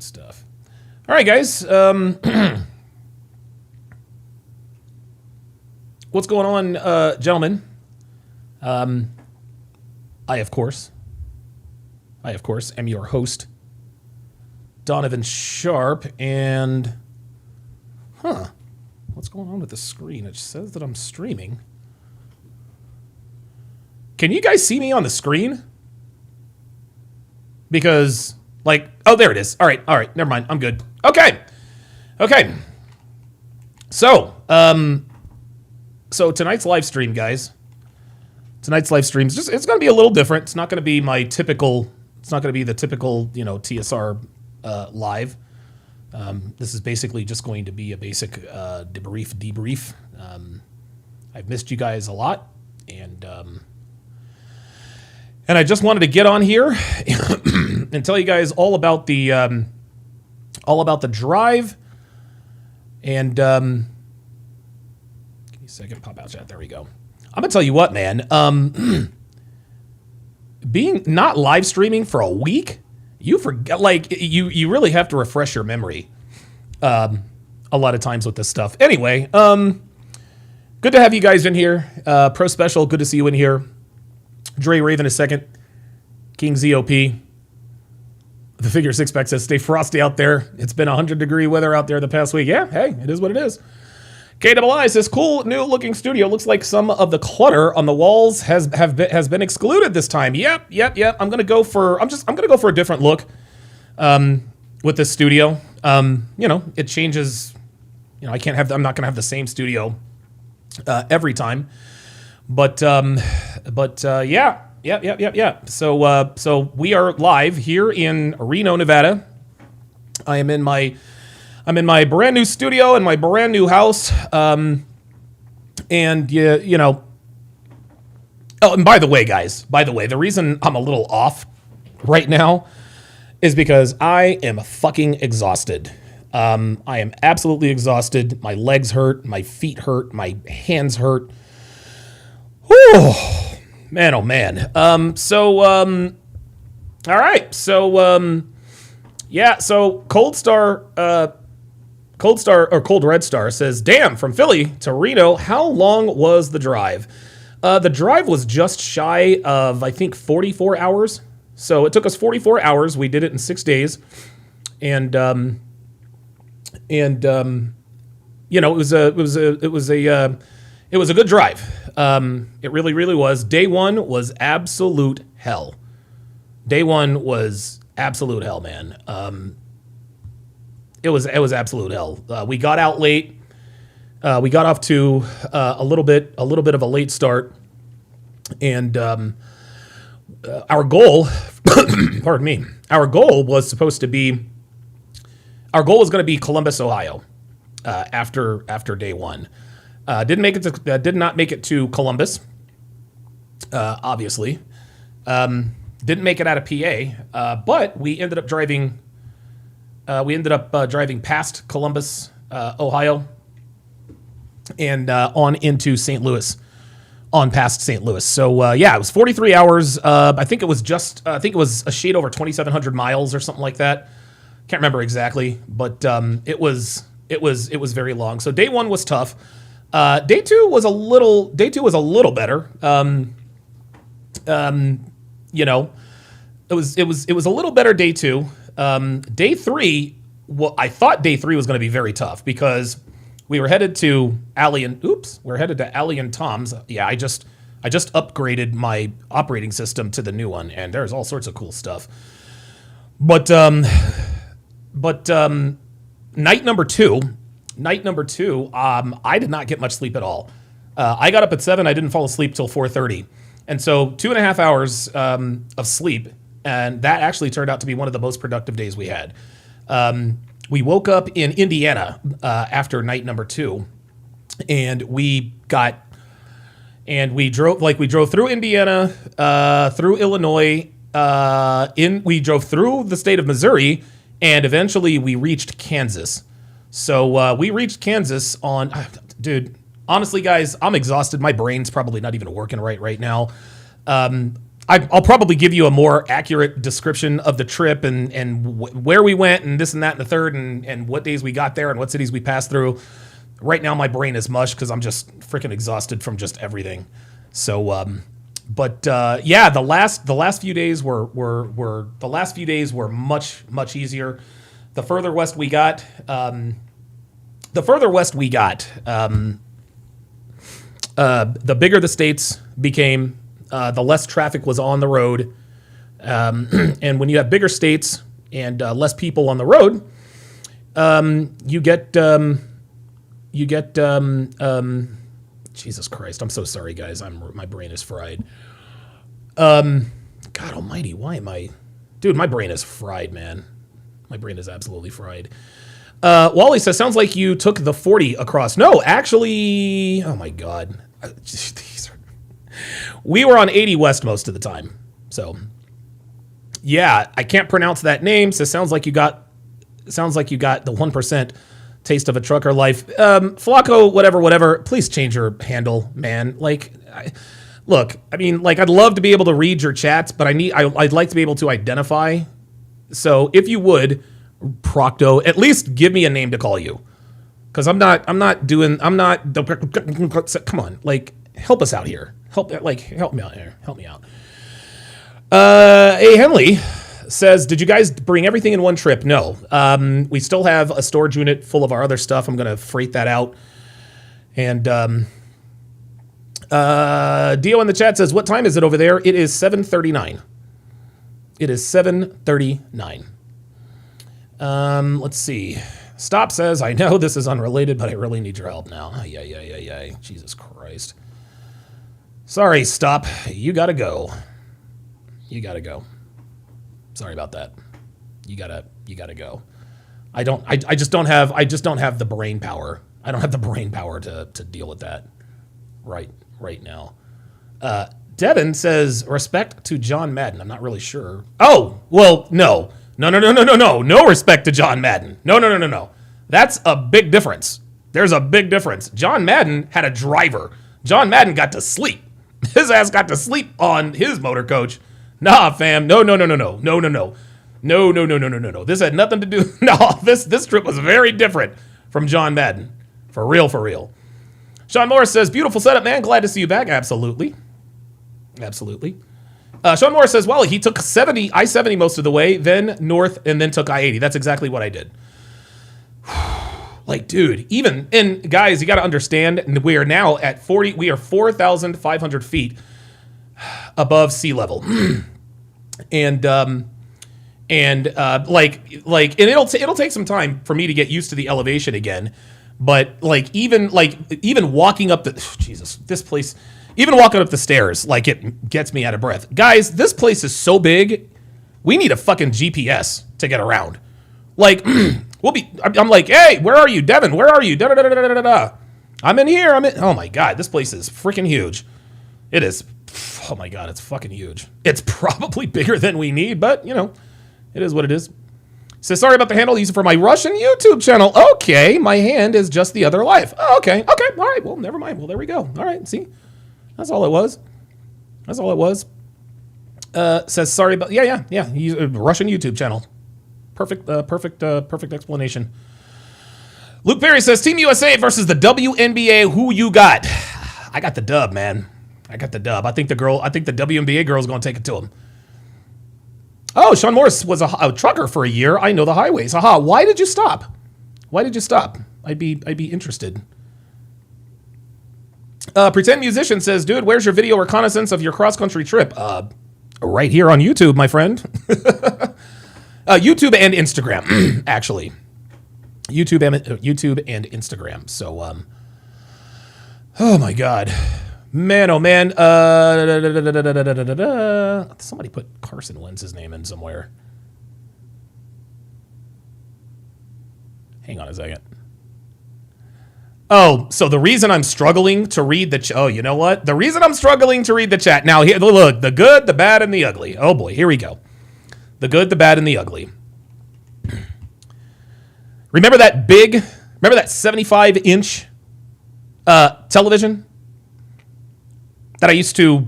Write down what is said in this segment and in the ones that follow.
Good stuff. All right, guys. What's going on, gentlemen? I, of course, am your host, Donovan Sharpe, and... What's going on with the screen? It says that I'm streaming. Can you guys see me on the screen? Because, oh, there it is. All right, never mind. I'm good. Okay. So tonight's live stream, guys. Tonight's live stream is it's going to be a little different. It's not going to be the typical, TSR live. This is basically just going to be a basic debrief. I've missed you guys a lot, and I just wanted to get on here and tell you guys all about the drive. And give me a second, pop out chat. There we go. I'm gonna tell you what, man. Being not live streaming for a week, you forget. You really have to refresh your memory. A lot of times with this stuff. Anyway, good to have you guys in here. Pro Special, good to see you in here. Dre Raven a second. King ZOP. The Figure Six Pack says, stay frosty out there. It's been 100-degree weather out there the past week. Yeah, hey, it is what it is. KII says, cool new looking studio. Looks like some of the clutter on the walls has been excluded this time. Yep. I'm gonna go for a different look with this studio. It changes. I'm not gonna have the same studio every time. But yeah. So we are live here in Reno, Nevada. I'm in my brand new studio in my brand new house. Oh, and by the way, guys, the reason I'm a little off right now is because I am fucking exhausted. I am absolutely exhausted. My legs hurt, my feet hurt, my hands hurt. Whew. Man, oh man. All right. So Cold Red Star says, damn, from Philly to Reno, how long was the drive? The drive was just shy of, I think, 44 hours. So it took us 44 hours. We did it in 6 days. And it was a good drive. It really, really was. Day one was absolute hell. Day one was absolute hell, man. It was absolute hell. We got out late. We got off to a little bit of a late start, and our goal, pardon me, our goal was going to be Columbus, Ohio, after day one. Did not make it to Columbus, obviously. Didn't make it out of PA, but we ended up driving. Driving past Columbus, Ohio, and on into St. Louis, on past St. Louis. So it was 43 hours. I think it was a shade over 2,700 miles or something like that. Can't remember exactly, but it was very long. So day one was tough. Day two was a little better. It was a little better day two. Day three, I thought day three was going to be very tough because we were headed to Allie and Tom's. Yeah, I just upgraded my operating system to the new one, and there's all sorts of cool stuff. But night number two, I did not get much sleep at all. I got up at 7. I didn't fall asleep till 4:30, and so 2.5 hours of sleep. And that actually turned out to be one of the most productive days we had. We woke up in Indiana after night number 2, and we drove through Indiana, through Illinois, we drove through the state of Missouri, and eventually we reached Kansas. So we reached Kansas on, dude. Honestly, guys, I'm exhausted. My brain's probably not even working right now. I'll probably give you a more accurate description of the trip and where we went and this and that and the third and what days we got there and what cities we passed through. Right now, my brain is mush because I'm just freaking exhausted from just everything. So, yeah, the last few days were much easier. The further west we got, the bigger the states became. The less traffic was on the road, and when you have bigger states and less people on the road, you get Jesus Christ! I'm so sorry, guys. My brain is fried. God Almighty, why am I, dude? My brain is fried, man. My brain is absolutely fried. Wally says, sounds like you took the 40 across. No, actually, oh my God. We were on 80 West most of the time. So, yeah, I can't pronounce that name. So sounds like you got the 1% taste of a trucker life. Flacco, whatever. Please change your handle, man. Like, look, I mean, like, I'd love to be able to read your chats, but I'd like to be able to identify. So if you would, Procto, at least give me a name to call you. Because come on, like, help us out here. Help me out here. Help me out. A Henley says, did you guys bring everything in one trip? No. We still have a storage unit full of our other stuff. I'm going to freight that out. And Dio in the chat says, what time is it over there? It is 7:39. It is 7:39. Let's see. Stop says, I know this is unrelated, but I really need your help now. Yeah. Jesus Christ. Sorry, Stop. You gotta go. Sorry about that. You gotta go. I just don't have the brain power. I don't have the brain power to deal with that right now. Devin says, respect to John Madden. I'm not really sure. Oh, well, no. No respect to John Madden. No. That's a big difference. There's a big difference. John Madden had a driver. John Madden got to sleep. His ass got to sleep on his motor coach. Nah, fam. No. This had nothing to do. No, this trip was very different from John Madden. For real. Sean Morris says, beautiful setup, man. Glad to see you back. Absolutely. Sean Morris says, well, he took I-70 most of the way, then north, and then took I-80. That's exactly what I did. Like, dude, and guys, you got to understand, we are now at 4,500 feet above sea level. and it'll take some time for me to get used to the elevation again. But even walking up even walking up the stairs, like, it gets me out of breath. Guys, this place is so big, we need a fucking GPS to get around. Like, I'm like, hey, where are you, Devin? Where are you? I'm in here. Oh my God, this place is freaking huge. It is. Oh my God, it's fucking huge. It's probably bigger than we need, but it is what it is. Says, sorry about the handle. Use it for my Russian YouTube channel. Okay, my hand is just the other life. Oh, okay, all right. Well, never mind. Well, there we go. All right, see, that's all it was. Says, sorry about yeah. Use a Russian YouTube channel. Perfect explanation. Luke Perry says, Team USA versus the WNBA. Who you got? I got the dub, man. I got the dub. I think the WNBA girl is going to take it to him. Oh, Sean Morris was a trucker for a year. I know the highways. Haha. Why did you stop? I'd be interested. Pretend Musician says, dude, where's your video reconnaissance of your cross-country trip? Right here on YouTube, my friend. YouTube and Instagram, actually. YouTube and Instagram. So, oh my God. Man, oh man. Somebody put Carson Wentz's name in somewhere. Hang on a second. Oh, so the reason I'm struggling to read the oh, you know what? The reason I'm struggling to read the chat. Now, here, look, the good, the bad, and the ugly. Oh boy, here we go. The good, the bad, and the ugly. Remember that 75-inch television that I used to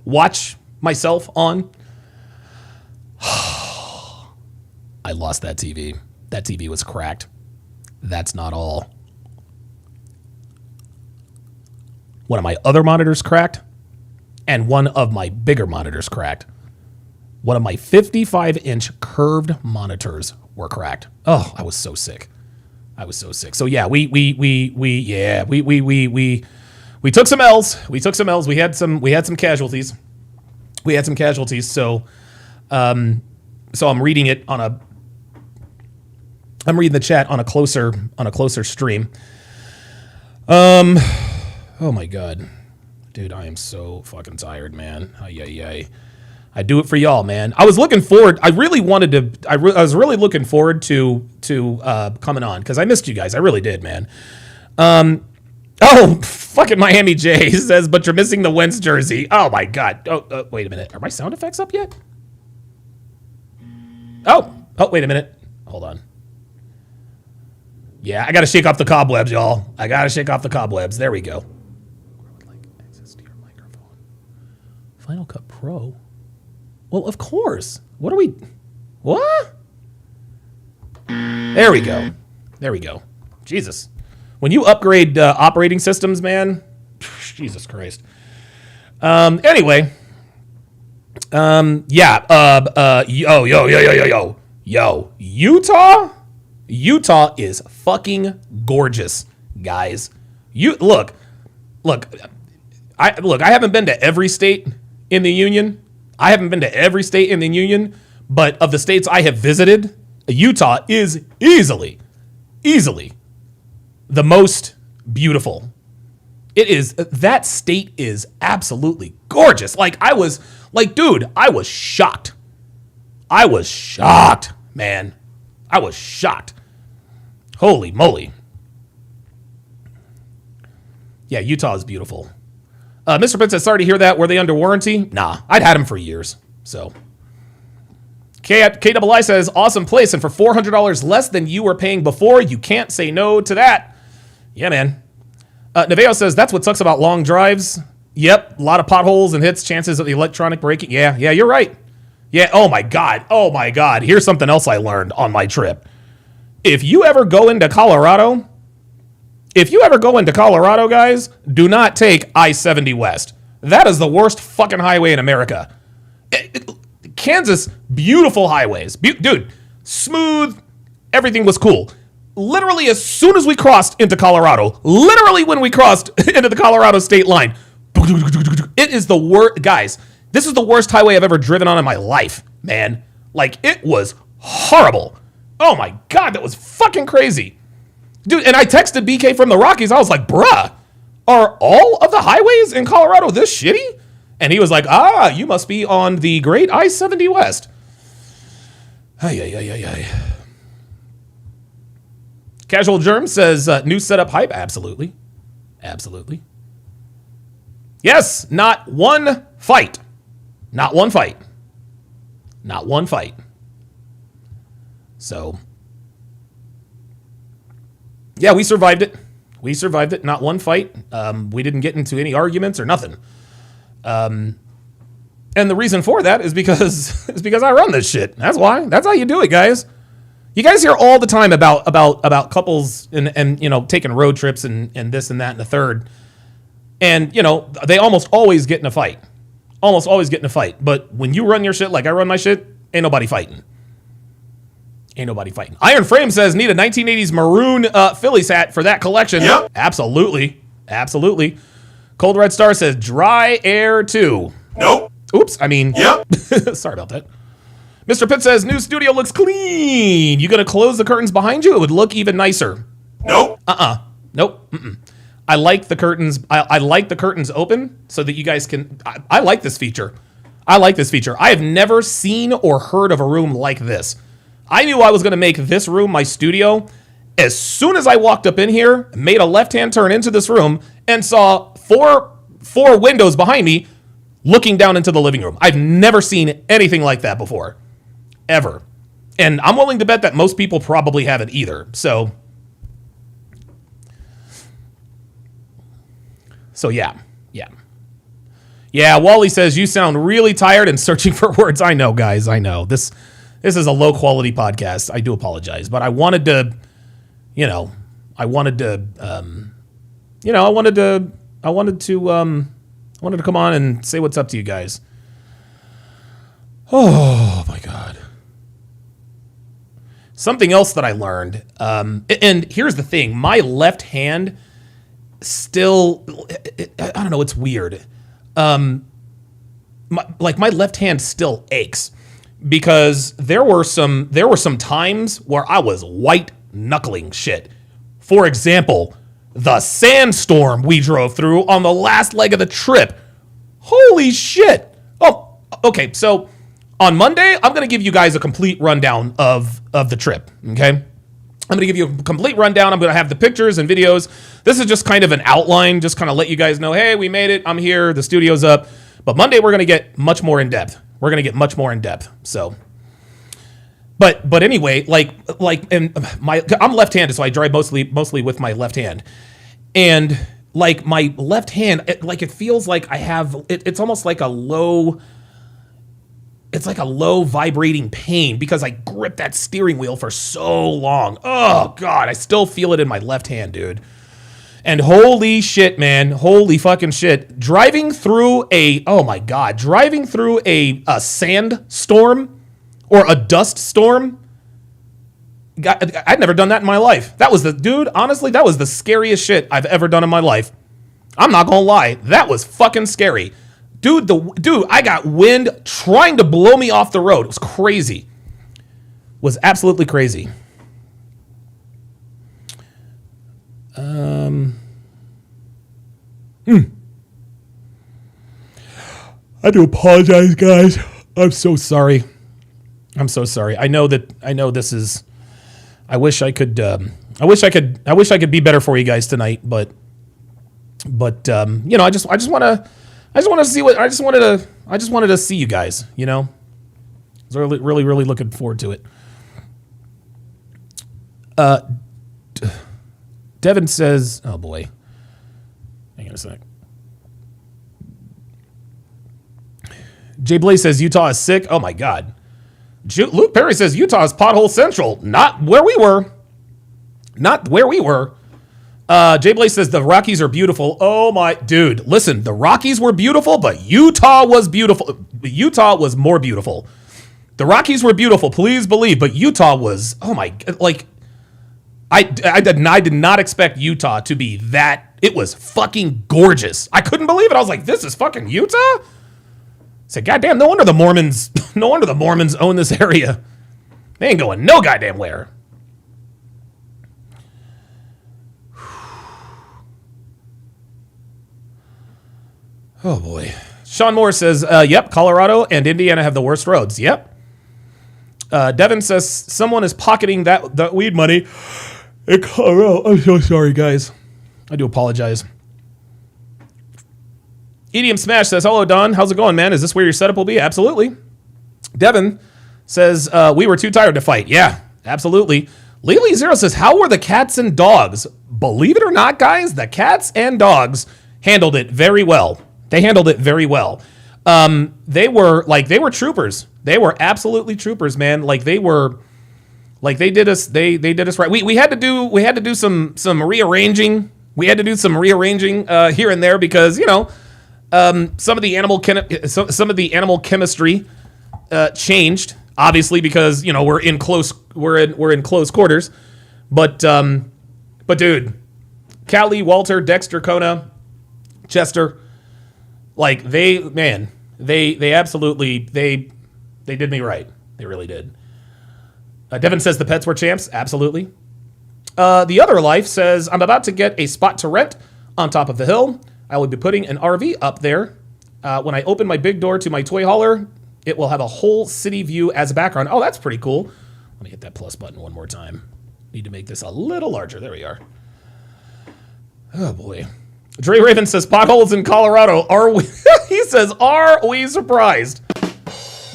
watch myself on. I lost that TV. That TV was cracked. That's not all. One of my other monitors cracked, and one of my bigger monitors cracked. One of my 55-inch curved monitors were cracked. Oh, I was so sick. So yeah, we took some L's. We had some casualties. So I'm reading it I'm reading the chat on a closer stream. Oh my God, dude, I am so fucking tired, man. Ay. I do it for y'all, man. I was looking forward. I really wanted to. I was really looking forward to coming on because I missed you guys. I really did, man. Oh, fucking Miami J says, but you're missing the Wentz jersey. Oh my God. Oh, wait a minute. Are my sound effects up yet? Oh, wait a minute. Hold on. Yeah, I got to shake off the cobwebs, y'all. There we go. Access to your microphone. Final Cut Pro. Well, of course. What? There we go. Jesus. When you upgrade operating systems, man, Jesus Christ. Anyway. Yo. Utah is fucking gorgeous, guys. Look. I haven't been to every state in the union. But of the states I have visited, Utah is easily the most beautiful. That state is absolutely gorgeous. I was shocked. Man. I was shocked. Holy moly. Yeah, Utah is beautiful. Mr. Prince says, sorry to hear that. Were they under warranty? Nah, I'd had them for years. So, KII says, awesome place. And for $400 less than you were paying before, you can't say no to that. Yeah, man. Neveo says, that's what sucks about long drives. Yep, a lot of potholes and hits, chances of the electronic braking. Yeah, you're right. Yeah, oh my God. Here's something else I learned on my trip. If you ever go into Colorado, guys, do not take I-70 West. That is the worst fucking highway in America. Kansas, beautiful highways. Dude, smooth. Everything was cool. Literally, as soon as we crossed into Colorado, when we crossed into the Colorado state line, it is the worst. Guys, this is the worst highway I've ever driven on in my life, man. It was horrible. Oh my God, that was fucking crazy. Dude, and I texted BK from the Rockies. I was like, bruh, are all of the highways in Colorado this shitty? And he was like, you must be on the great I-70 West. Ay. Casual Germ says, new setup hype. Absolutely. Yes, not one fight. So, yeah, we survived it. Not one fight. We didn't get into any arguments or nothing. And the reason for that is because I run this shit. That's why. That's how you do it, guys. You guys hear all the time about couples and taking road trips and this and that and the third. And, they almost always get in a fight. But when you run your shit like I run my shit, ain't nobody fighting. Iron Frame says, need a 1980s maroon Phillies hat for that collection. Yep. Absolutely. Cold Red Star says, dry air too. Nope. Oops. Yep. Sorry about that. Mr. Pitt says, new studio looks clean. You gonna close the curtains behind you? It would look even nicer. Nope. Nope. I like the curtains. I like the curtains open so that you guys can. I like this feature. I have never seen or heard of a room like this. I knew I was going to make this room my studio as soon as I walked up in here, made a left-hand turn into this room, and saw four windows behind me looking down into the living room. I've never seen anything like that before. Ever. And I'm willing to bet that most people probably haven't either. So yeah. Yeah, Wally says, you sound really tired and searching for words. I know, guys. I know. This is a low-quality podcast. I do apologize. But I wanted to, I wanted to come on and say what's up to you guys. Oh, my God. Something else that I learned, and here's the thing. My left hand still, I don't know, it's weird. My left hand still aches because there were some times where I was white knuckling shit. For example, the sandstorm we drove through on the last leg of the trip. Holy shit. Oh, okay. So on Monday, I'm going to give you guys a complete rundown of the trip. Okay. I'm going to give you a complete rundown. I'm going to have the pictures and videos. This is just kind of an outline, just kind of let you guys know, hey, we made it. I'm here. The studio's up. But Monday, we're going to get much more in depth. So, but anyway, I'm left-handed, so I drive mostly with my left hand. And like my left hand, it feels like I have, it's almost like a low, it's like a low vibrating pain because I gripped that steering wheel for so long. Oh God, I still feel it in my left hand, dude. And holy shit, man, holy fucking shit. Driving through a sandstorm or a dust storm, I'd never done that in my life. Honestly, that was the scariest shit I've ever done in my life. I'm not gonna lie, that was fucking scary. Dude, I got wind trying to blow me off the road. It was crazy. It was absolutely crazy. I do apologize, guys. I'm so sorry. I know this is, I wish I could be better for you guys tonight, but I just wanted to see you guys, I was really looking forward to it. Devin says, oh boy, hang on a sec. Jay Blaze says Utah is sick. Oh my God. Luke Perry says Utah is pothole central. Not where we were. Jay Blaze says the Rockies are beautiful. Oh my dude, listen, the Rockies were beautiful, but Utah was beautiful. Utah was more beautiful. The Rockies were beautiful, please believe, but Utah was, oh my, I did not expect Utah to be that. It was fucking gorgeous. I couldn't believe it. I was like, this is fucking Utah? I said, goddamn, no wonder the Mormons own this area. They ain't going no goddamn where. Oh boy. Sean Moore says, yep, Colorado and Indiana have the worst roads. Yep. Devin says someone is pocketing that weed money in Colorado. I'm so sorry, guys. I do apologize. EDM Smash says, hello, Don. How's it going, man? Is this where your setup will be? Absolutely. Devin says, we were too tired to fight. Yeah, absolutely. Lily Zero says, how were the cats and dogs? Believe it or not, guys, the cats and dogs handled it very well. They handled it very well. They were troopers. They were absolutely troopers, man. They did us right. We had to do some rearranging. We had to do some rearranging here and there because, some of the animal chemistry changed, obviously, because we're in close quarters. But dude, Callie, Walter, Dexter, Kona, Chester, they absolutely they did me right. They really did. Devin says the pets were champs. Absolutely. The Other Life says, I'm about to get a spot to rent on top of the hill. I will be putting an RV up there. When I open my big door to my toy hauler, it will have a whole city view as a background. Oh, that's pretty cool. Let me hit that plus button one more time. Need to make this a little larger. There we are. Oh, boy. Dre Raven says, potholes in Colorado. Are we? He says, are we surprised?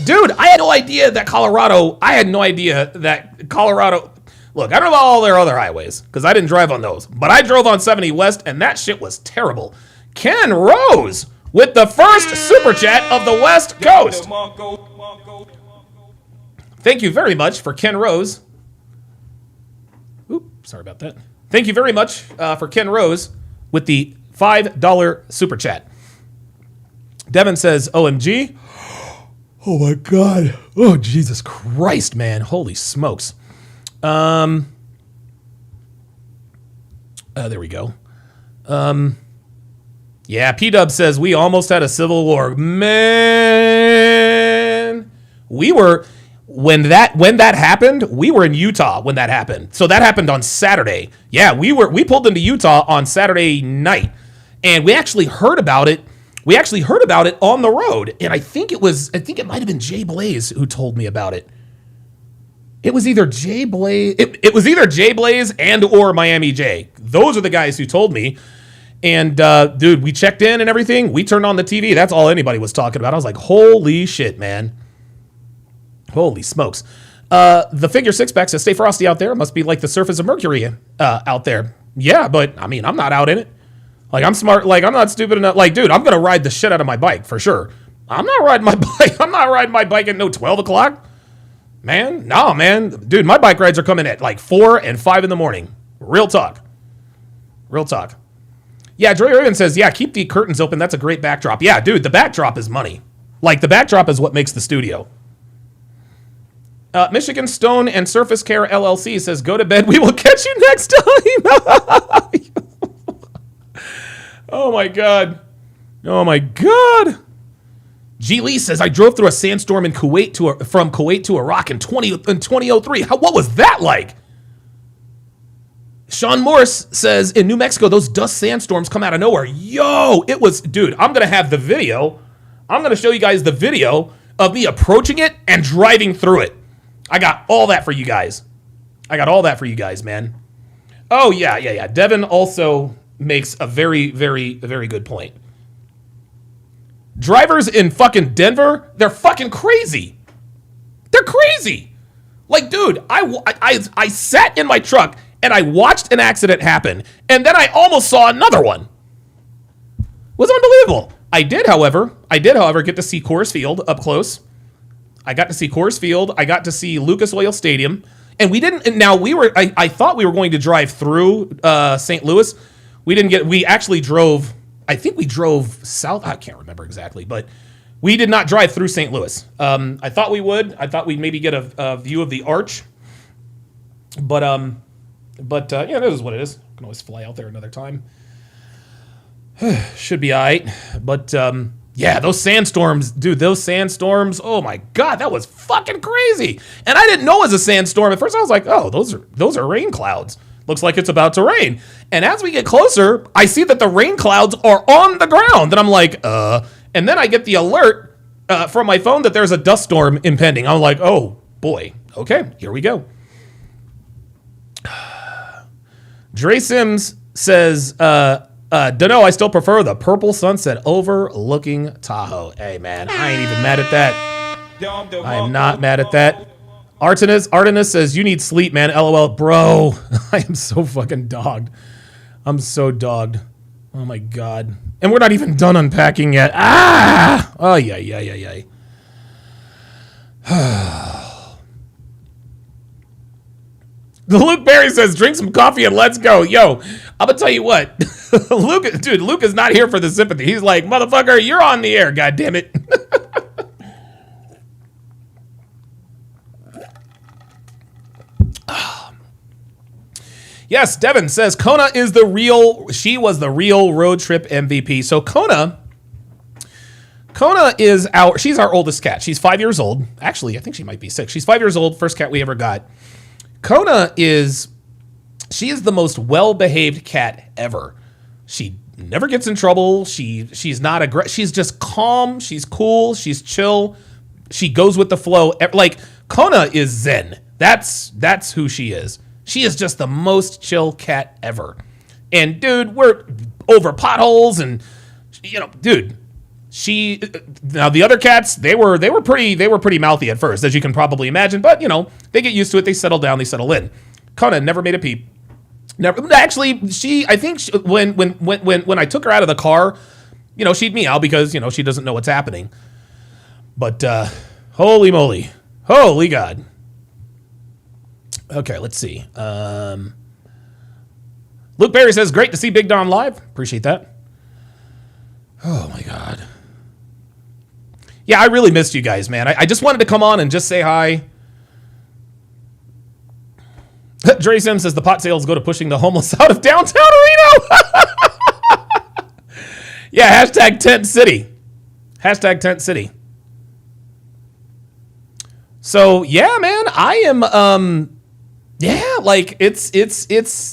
Dude, I had no idea that Colorado. Look, I don't know about all their other highways because I didn't drive on those, but I drove on 70 West and that shit was terrible. Ken Rose. with the first super chat of the West Coast. Thank you very much for Ken Rose. Oop, sorry about that. Thank you very much for Ken Rose with the $5 super chat. Devin says, OMG. Oh my God. Oh, Jesus Christ, man. Holy smokes. There we go. Yeah, P-Dub says, we almost had a civil war. Man. We were, when that happened, we were in Utah when that happened. So that happened on Saturday. Yeah, we pulled into Utah on Saturday night. And we actually heard about it. We actually heard about it on the road. And I think it might have been Jay Blaze who told me about it. It was either Jay Blaze. It was either Jay Blaze and or Miami J. Those are the guys who told me. And dude, we checked in and everything. We turned on the TV. That's all anybody was talking about. I was like, holy shit, man. Holy smokes. The figure six pack says, stay frosty out there. It must be like the surface of Mercury out there. Yeah, but I mean, I'm not out in it. Like, I'm smart. Like, I'm not stupid enough. Like, dude, I'm going to ride the shit out of my bike for sure. I'm not riding my bike. I'm not riding my bike at no 12 o'clock. Man, no, man. Dude, my bike rides are coming at like 4 and 5 in the morning. Real talk. Real talk. Yeah, Dre Raven says, yeah, keep the curtains open. That's a great backdrop. Yeah, dude, the backdrop is money. Like, the backdrop is what makes the studio. Michigan Stone and Surface Care LLC says, go to bed. We will catch you next time. Oh, my God. Oh, my God. G. Lee says, I drove through a sandstorm in Kuwait from Kuwait to Iraq in 2003. What was that like? Sean Morris says, in New Mexico, those dust sandstorms come out of nowhere. Yo, it was, dude, I'm going to have the video. I'm going to show you guys the video of me approaching it and driving through it. I got all that for you guys. Man. Oh, yeah. Devin also makes a very, very, very good point. Drivers in fucking Denver, they're fucking crazy. They're crazy. Like, dude, I sat in my truck and I watched an accident happen, and then I almost saw another one. It was unbelievable. I did, however, get to see Coors Field up close. I got to see Coors Field. I got to see Lucas Oil Stadium. And we didn't, now we were, I thought we were going to drive through St. Louis. We actually drove, I think we drove south. I can't remember exactly, but we did not drive through St. Louis. I thought we would. I thought we'd maybe get a view of the arch. But yeah, that is what it is. Can always fly out there another time. Should be all right. But yeah, those sandstorms, dude, oh my God, that was fucking crazy. And I didn't know it was a sandstorm. At first I was like, oh, those are rain clouds. Looks like it's about to rain. And as we get closer, I see that the rain clouds are on the ground. And I'm like, and then I get the alert from my phone that there's a dust storm impending. I'm like, oh boy, okay, here we go. Dre Sims says, dunno, I still prefer the purple sunset overlooking Tahoe. Hey, man, I ain't even mad at that. I am not mad at that. Artemis says, you need sleep, man. LOL. Bro, I am so fucking dogged. I'm so dogged. Oh, my God. And we're not even done unpacking yet. Ah! Oh, yeah. Luke Berry says, drink some coffee and let's go. Yo, I'm going to tell you what. Luke is not here for the sympathy. He's like, motherfucker, you're on the air, goddammit. Yes, Devin says, Kona she was the real road trip MVP. So Kona is she's our oldest cat. She's 5 years old. Actually, I think she might be 6. She's 5 years old. First cat we ever got. Kona is the most well-behaved cat ever. She never gets in trouble. She's not aggressive. She's just calm. She's cool. She's chill. She goes with the flow. Like, Kona is zen. That's who she is. She is just the most chill cat ever. And dude, we're over potholes and dude, now the other cats, they were pretty mouthy at first, as you can probably imagine, but they get used to it, they settle down, they settle in. Kona never made a peep. Never. Actually, when I took her out of the car, she'd meow because, she doesn't know what's happening. But holy moly. Holy God. Okay, let's see. Luke Berry says, great to see Big Don live. Appreciate that. Oh, my God. Yeah, I really missed you guys, man. I just wanted to come on and just say hi. Dre Sim says the pot sales go to pushing the homeless out of downtown Reno. Yeah, hashtag tent city. Hashtag tent city. So yeah, man, I am yeah, like it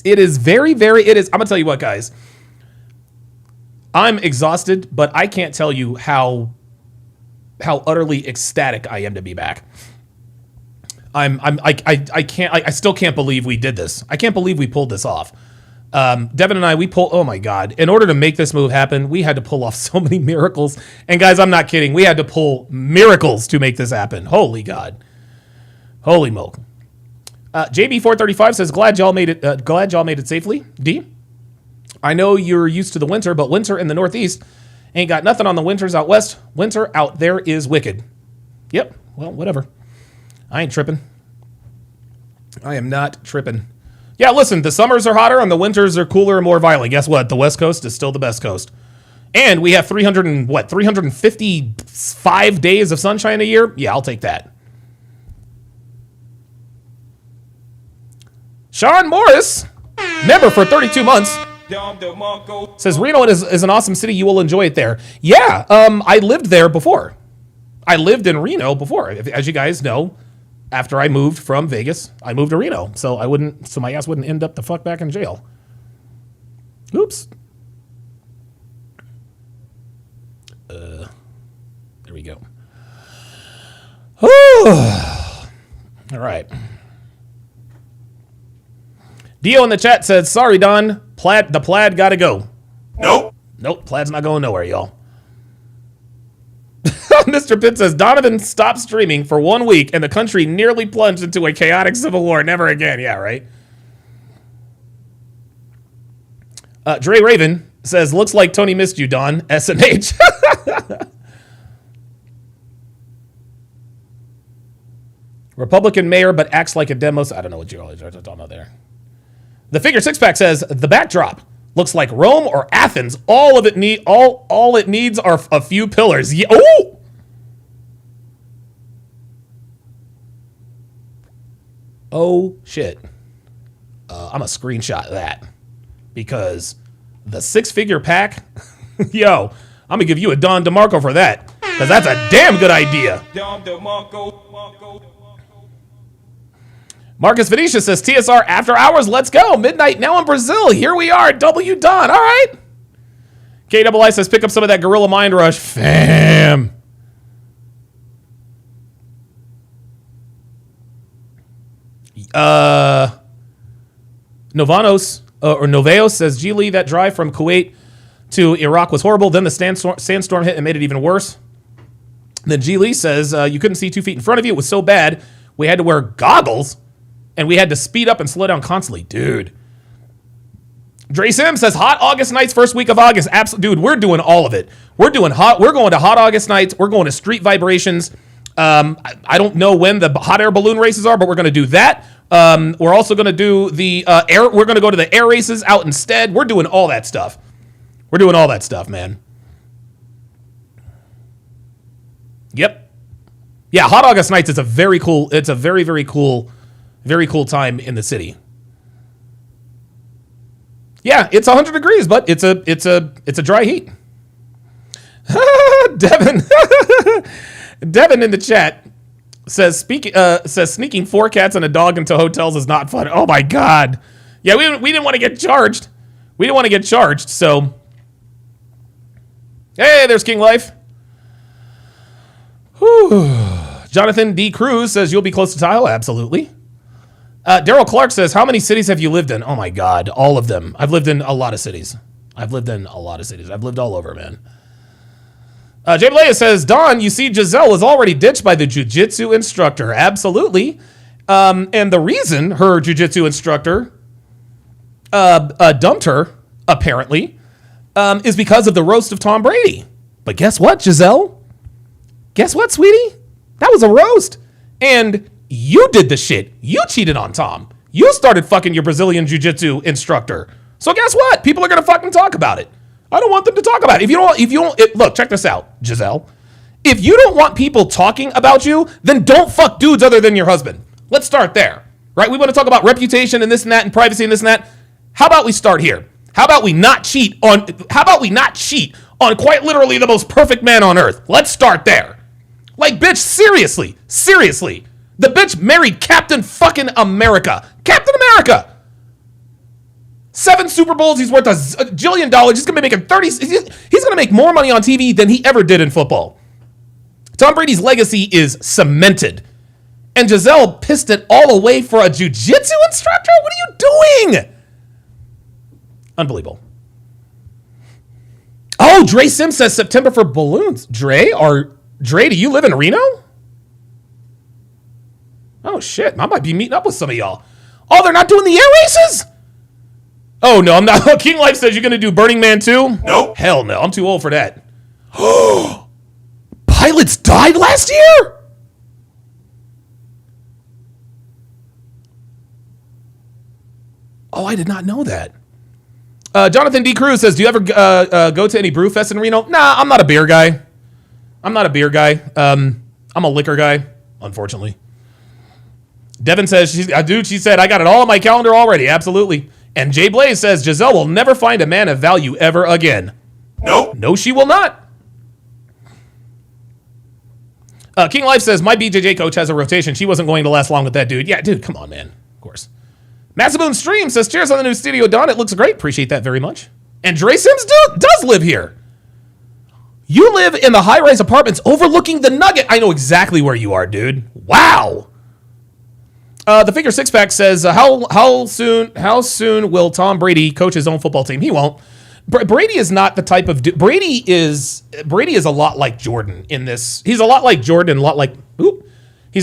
is very, very, it is. I'm gonna tell you what, guys. I'm exhausted, but I can't tell you how utterly ecstatic I am to be back. I still can't believe we did this. I can't believe we pulled this off. Devin and I, oh my God, in order to make this move happen, we had to pull off so many miracles. And guys, I'm not kidding. We had to pull miracles to make this happen. Holy God. Holy moly. JB435 says, glad y'all made it safely. D, I know you're used to the winter, but winter in the Northeast ain't got nothing on the winters out west. Winter out there is wicked. Yep. Well, whatever. I ain't tripping. I am not tripping. Yeah, listen, the summers are hotter and the winters are cooler and more violent. Guess what? The West Coast is still the best coast. And we have 355 days of sunshine a year? Yeah, I'll take that. Sean Morris, member for 32 months, says Reno is an awesome city. You will enjoy it there. Yeah, I lived there before. I lived in Reno before. As you guys know, after I moved from Vegas, I moved to Reno. So my ass wouldn't end up the fuck back in jail. Oops. There we go. All right. Dio in the chat said, sorry, Don. The plaid gotta go. Nope, plaid's not going nowhere, y'all. Mr. Pitt says, Donovan stopped streaming for 1 week and the country nearly plunged into a chaotic civil war. Never again. Yeah, right. Dre Raven says, looks like Tony missed you, Don. SNH. Republican mayor, but acts like a demos. I don't know what you all are talking about there. The Figure Six Pack says, the backdrop looks like Rome or Athens. All it needs are a few pillars. Yeah. Oh! Oh, shit. I'm a screenshot that because the 6-figure pack, yo, I'm going to give you a Don DeMarco for that because that's a damn good idea. Don DeMarco. Marcus Venetia says, TSR after hours, let's go. Midnight now in Brazil. Here we are, W Don. All right. KII says, pick up some of that Gorilla Mind Rush. Fam. Noveos says, G Lee, that drive from Kuwait to Iraq was horrible. Then the sandstorm hit and made it even worse. Then G Lee says, you couldn't see 2 feet in front of you. It was so bad. We had to wear goggles and we had to speed up and slow down constantly. Dude. Dre Sim says, hot August nights, first week of August. Dude, we're doing all of it. We're going to hot August nights. We're going to street vibrations. I don't know when the hot air balloon races are, but we're going to do that. We're also going to do the air. We're going to go to the air races out instead. We're doing all that stuff. We're doing all that stuff, man. Yep. Yeah, hot August nights is a very cool. It's a very, very cool time in the city. Yeah, it's 100 degrees, but it's a dry heat. Devin in the chat says sneaking 4 cats and a dog into hotels is not fun. Oh my God. Yeah, we didn't want to get charged. We didn't want to get charged. So, hey, there's King Life. Whew. Jonathan D. Cruz says you'll be close to Tahoe. Absolutely. Daryl Clark says, how many cities have you lived in? Oh my God, all of them. I've lived in a lot of cities. I've lived all over, man. Jay Blaya says, Don, you see Jazelle was already ditched by the jiu-jitsu instructor. Absolutely. And the reason her jiu-jitsu instructor dumped her, apparently, is because of the roast of Tom Brady. But guess what, Jazelle? Guess what, sweetie? That was a roast. And you did the shit. You cheated on Tom. You started fucking your Brazilian jiu-jitsu instructor. So guess what? People are going to fucking talk about it. I don't want them to talk about it. Look, check this out, Jazelle. If you don't want people talking about you, then don't fuck dudes other than your husband. Let's start there, right? We want to talk about reputation and this and that and privacy and this and that. How about we start here? How about we not cheat on quite literally the most perfect man on earth? Let's start there. Like, bitch, seriously. The bitch married Captain fucking America. Captain America. 7 Super Bowls. He's worth a jillion dollars. He's going to be making 30. He's going to make more money on TV than he ever did in football. Tom Brady's legacy is cemented. And Jazelle pissed it all away for a jiu-jitsu instructor? What are you doing? Unbelievable. Oh, Dre Sim says September for balloons. Dre, do you live in Reno? Oh, shit. I might be meeting up with some of y'all. Oh, they're not doing the air races? Oh, no, I'm not. King Life says you're going to do Burning Man 2? Nope. Hell no. I'm too old for that. Pilots died last year? Oh, I did not know that. Jonathan D. Cruz says, do you ever go to any brew fest in Reno? Nah, I'm not a beer guy. I'm a liquor guy, unfortunately. Devin says, she said, I got it all on my calendar already. Absolutely. And Jay Blaze says, Jazelle will never find a man of value ever again. Nope. No, she will not. King Life says, my BJJ coach has a rotation. She wasn't going to last long with that dude. Yeah, dude, come on, man. Of course. Massive Stream says, cheers on the new studio, Don. It looks great. Appreciate that very much. And Dre Sims does live here. You live in the high-rise apartments overlooking the Nugget. I know exactly where you are, dude. Wow. The Figure Six Pack says, how soon will Tom Brady coach his own football team? He won't. Brady is not the type of Brady is a lot like Jordan in this. He's a lot like Jordan, he's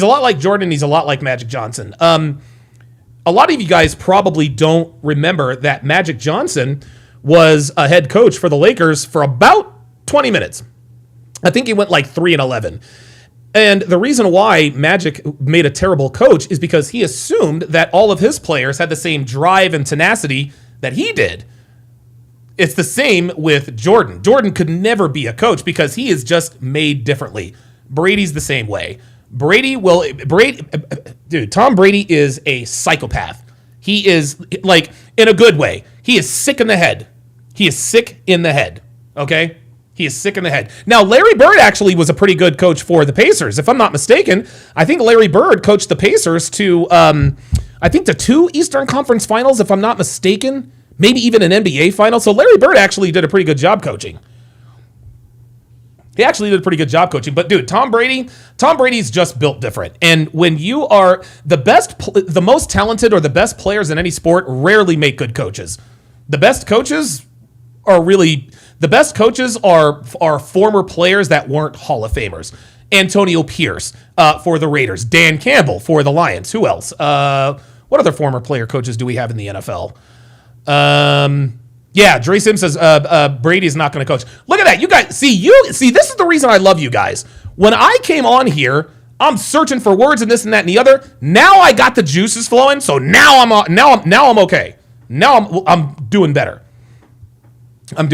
a lot like Jordan. He's a lot like Magic Johnson. A lot of you guys probably don't remember that Magic Johnson was a head coach for the Lakers for about 20 minutes. I think he went like 3-11. And the reason why Magic made a terrible coach is because he assumed that all of his players had the same drive and tenacity that he did. It's the same with Jordan. Jordan could never be a coach because he is just made differently. Brady's the same way. Tom Brady is a psychopath. He is, like, in a good way. He is sick in the head. Okay? He is sick in the head. Now, Larry Bird actually was a pretty good coach for the Pacers. If I'm not mistaken, I think Larry Bird coached the Pacers to, to 2 Eastern Conference Finals, if I'm not mistaken. Maybe even an NBA final. So Larry Bird actually did a pretty good job coaching. But dude, Tom Brady's just built different. And when you are the most talented or the best players in any sport rarely make good coaches. The best coaches are former players that weren't Hall of Famers. Antonio Pierce for the Raiders. Dan Campbell for the Lions. Who else? What other former player coaches do we have in the NFL? Dre Sims says Brady is not going to coach. Look at that. You guys see this is the reason I love you guys. When I came on here, I'm searching for words and this and that and the other. Now I got the juices flowing, so now I'm okay. Now I'm doing better. Yep,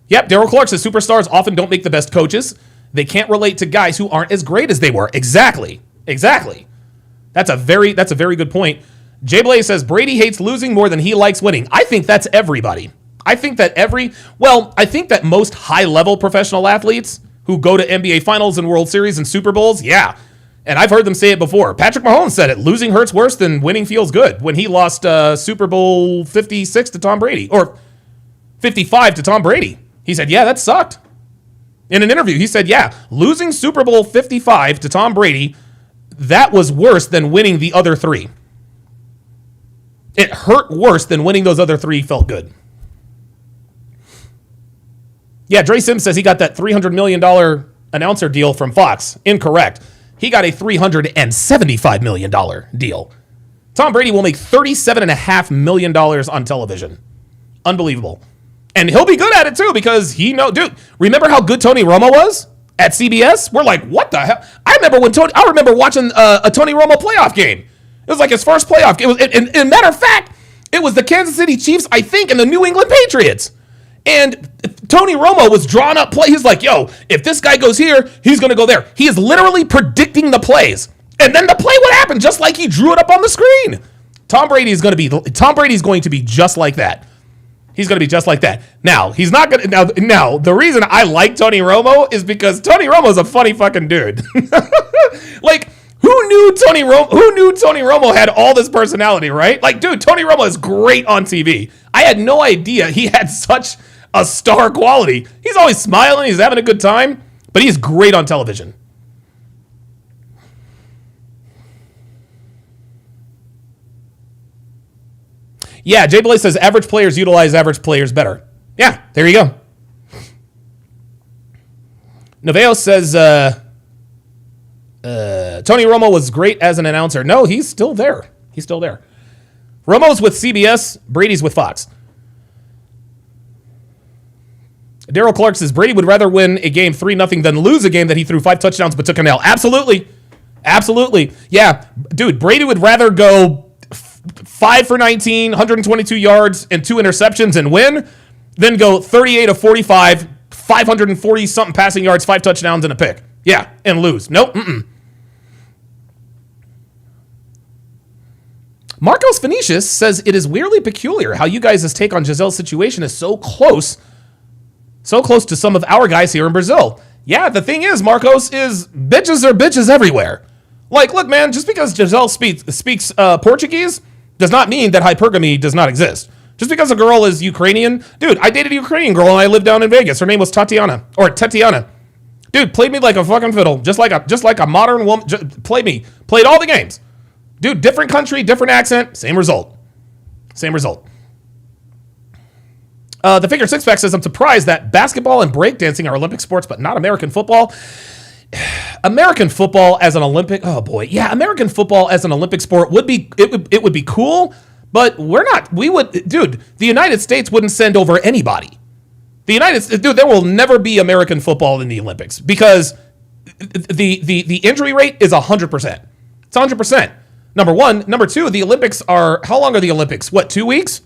Daryl Clark says superstars often don't make the best coaches. They can't relate to guys who aren't as great as they were. Exactly. That's a very good point. Jay Blaze says Brady hates losing more than he likes winning. I think that's everybody. I think that most high-level professional athletes who go to NBA Finals and World Series and Super Bowls, yeah. And I've heard them say it before. Patrick Mahomes said it. Losing hurts worse than winning feels good. When he lost Super Bowl 56 to Tom Brady, or 55 to Tom Brady. He said, yeah, that sucked. In an interview, he said, yeah, losing Super Bowl 55 to Tom Brady, that was worse than winning the other 3. It hurt worse than winning those other 3 felt good. Yeah, Dre Sims says he got that $300 million announcer deal from Fox. Incorrect. He got a $375 million deal. Tom Brady will make $37.5 million on television. Unbelievable. And he'll be good at it too because dude, remember how good Tony Romo was at CBS? We're like, what the hell? I remember watching a Tony Romo playoff game. It was like his first playoff game. And matter of fact, it was the Kansas City Chiefs, I think, and the New England Patriots. And Tony Romo was drawing up play. He's like, yo, if this guy goes here, he's going to go there. He is literally predicting the plays. And then the play would happen just like he drew it up on the screen. Tom Brady's going to be just like that. He's going to be just like that. Now, he's not going to now the reason I like Tony Romo is because Tony Romo's a funny fucking dude. Like who knew Tony Romo had all this personality, right? Like, dude, Tony Romo is great on TV. I had no idea he had such a star quality. He's always smiling, he's having a good time, but he's great on television. Yeah, Jay Blaze says average players utilize average players better. Yeah, there you go. Neveo says Tony Romo was great as an announcer. No, he's still there. Romo's with CBS, Brady's with Fox. Daryl Clark says Brady would rather win a game 3-0 than lose a game that he threw 5 touchdowns but took an L. Absolutely. Yeah, dude, Brady would rather go 5 for 19, 122 yards, and 2 interceptions and win, then go 38 of 45, 540 something passing yards, 5 touchdowns and a pick. Yeah, and lose. Nope. Marcos Venetius says it is weirdly peculiar how you guys' take on Jazelle's situation is so close to some of our guys here in Brazil. Yeah, the thing is, Marcos, is bitches are bitches everywhere. Like, look, man, just because Jazelle speaks Portuguese does not mean that hypergamy does not exist. Just because a girl is Ukrainian, dude, I dated a Ukrainian girl and I lived down in Vegas. Her name was Tatiana. Dude, played me like a fucking fiddle, just like a modern woman. Played all the games. Dude, different country, different accent, same result. The Figure Six Pack says, I'm surprised that basketball and breakdancing are Olympic sports, but not American football. American football as an Olympic, oh boy, yeah, American football as an Olympic sport would be cool, but the United States wouldn't send over anybody. There will never be American football in the Olympics because the injury rate is 100%. It's 100%. Number one. Number two, the Olympics how long are the Olympics? What, 2 weeks?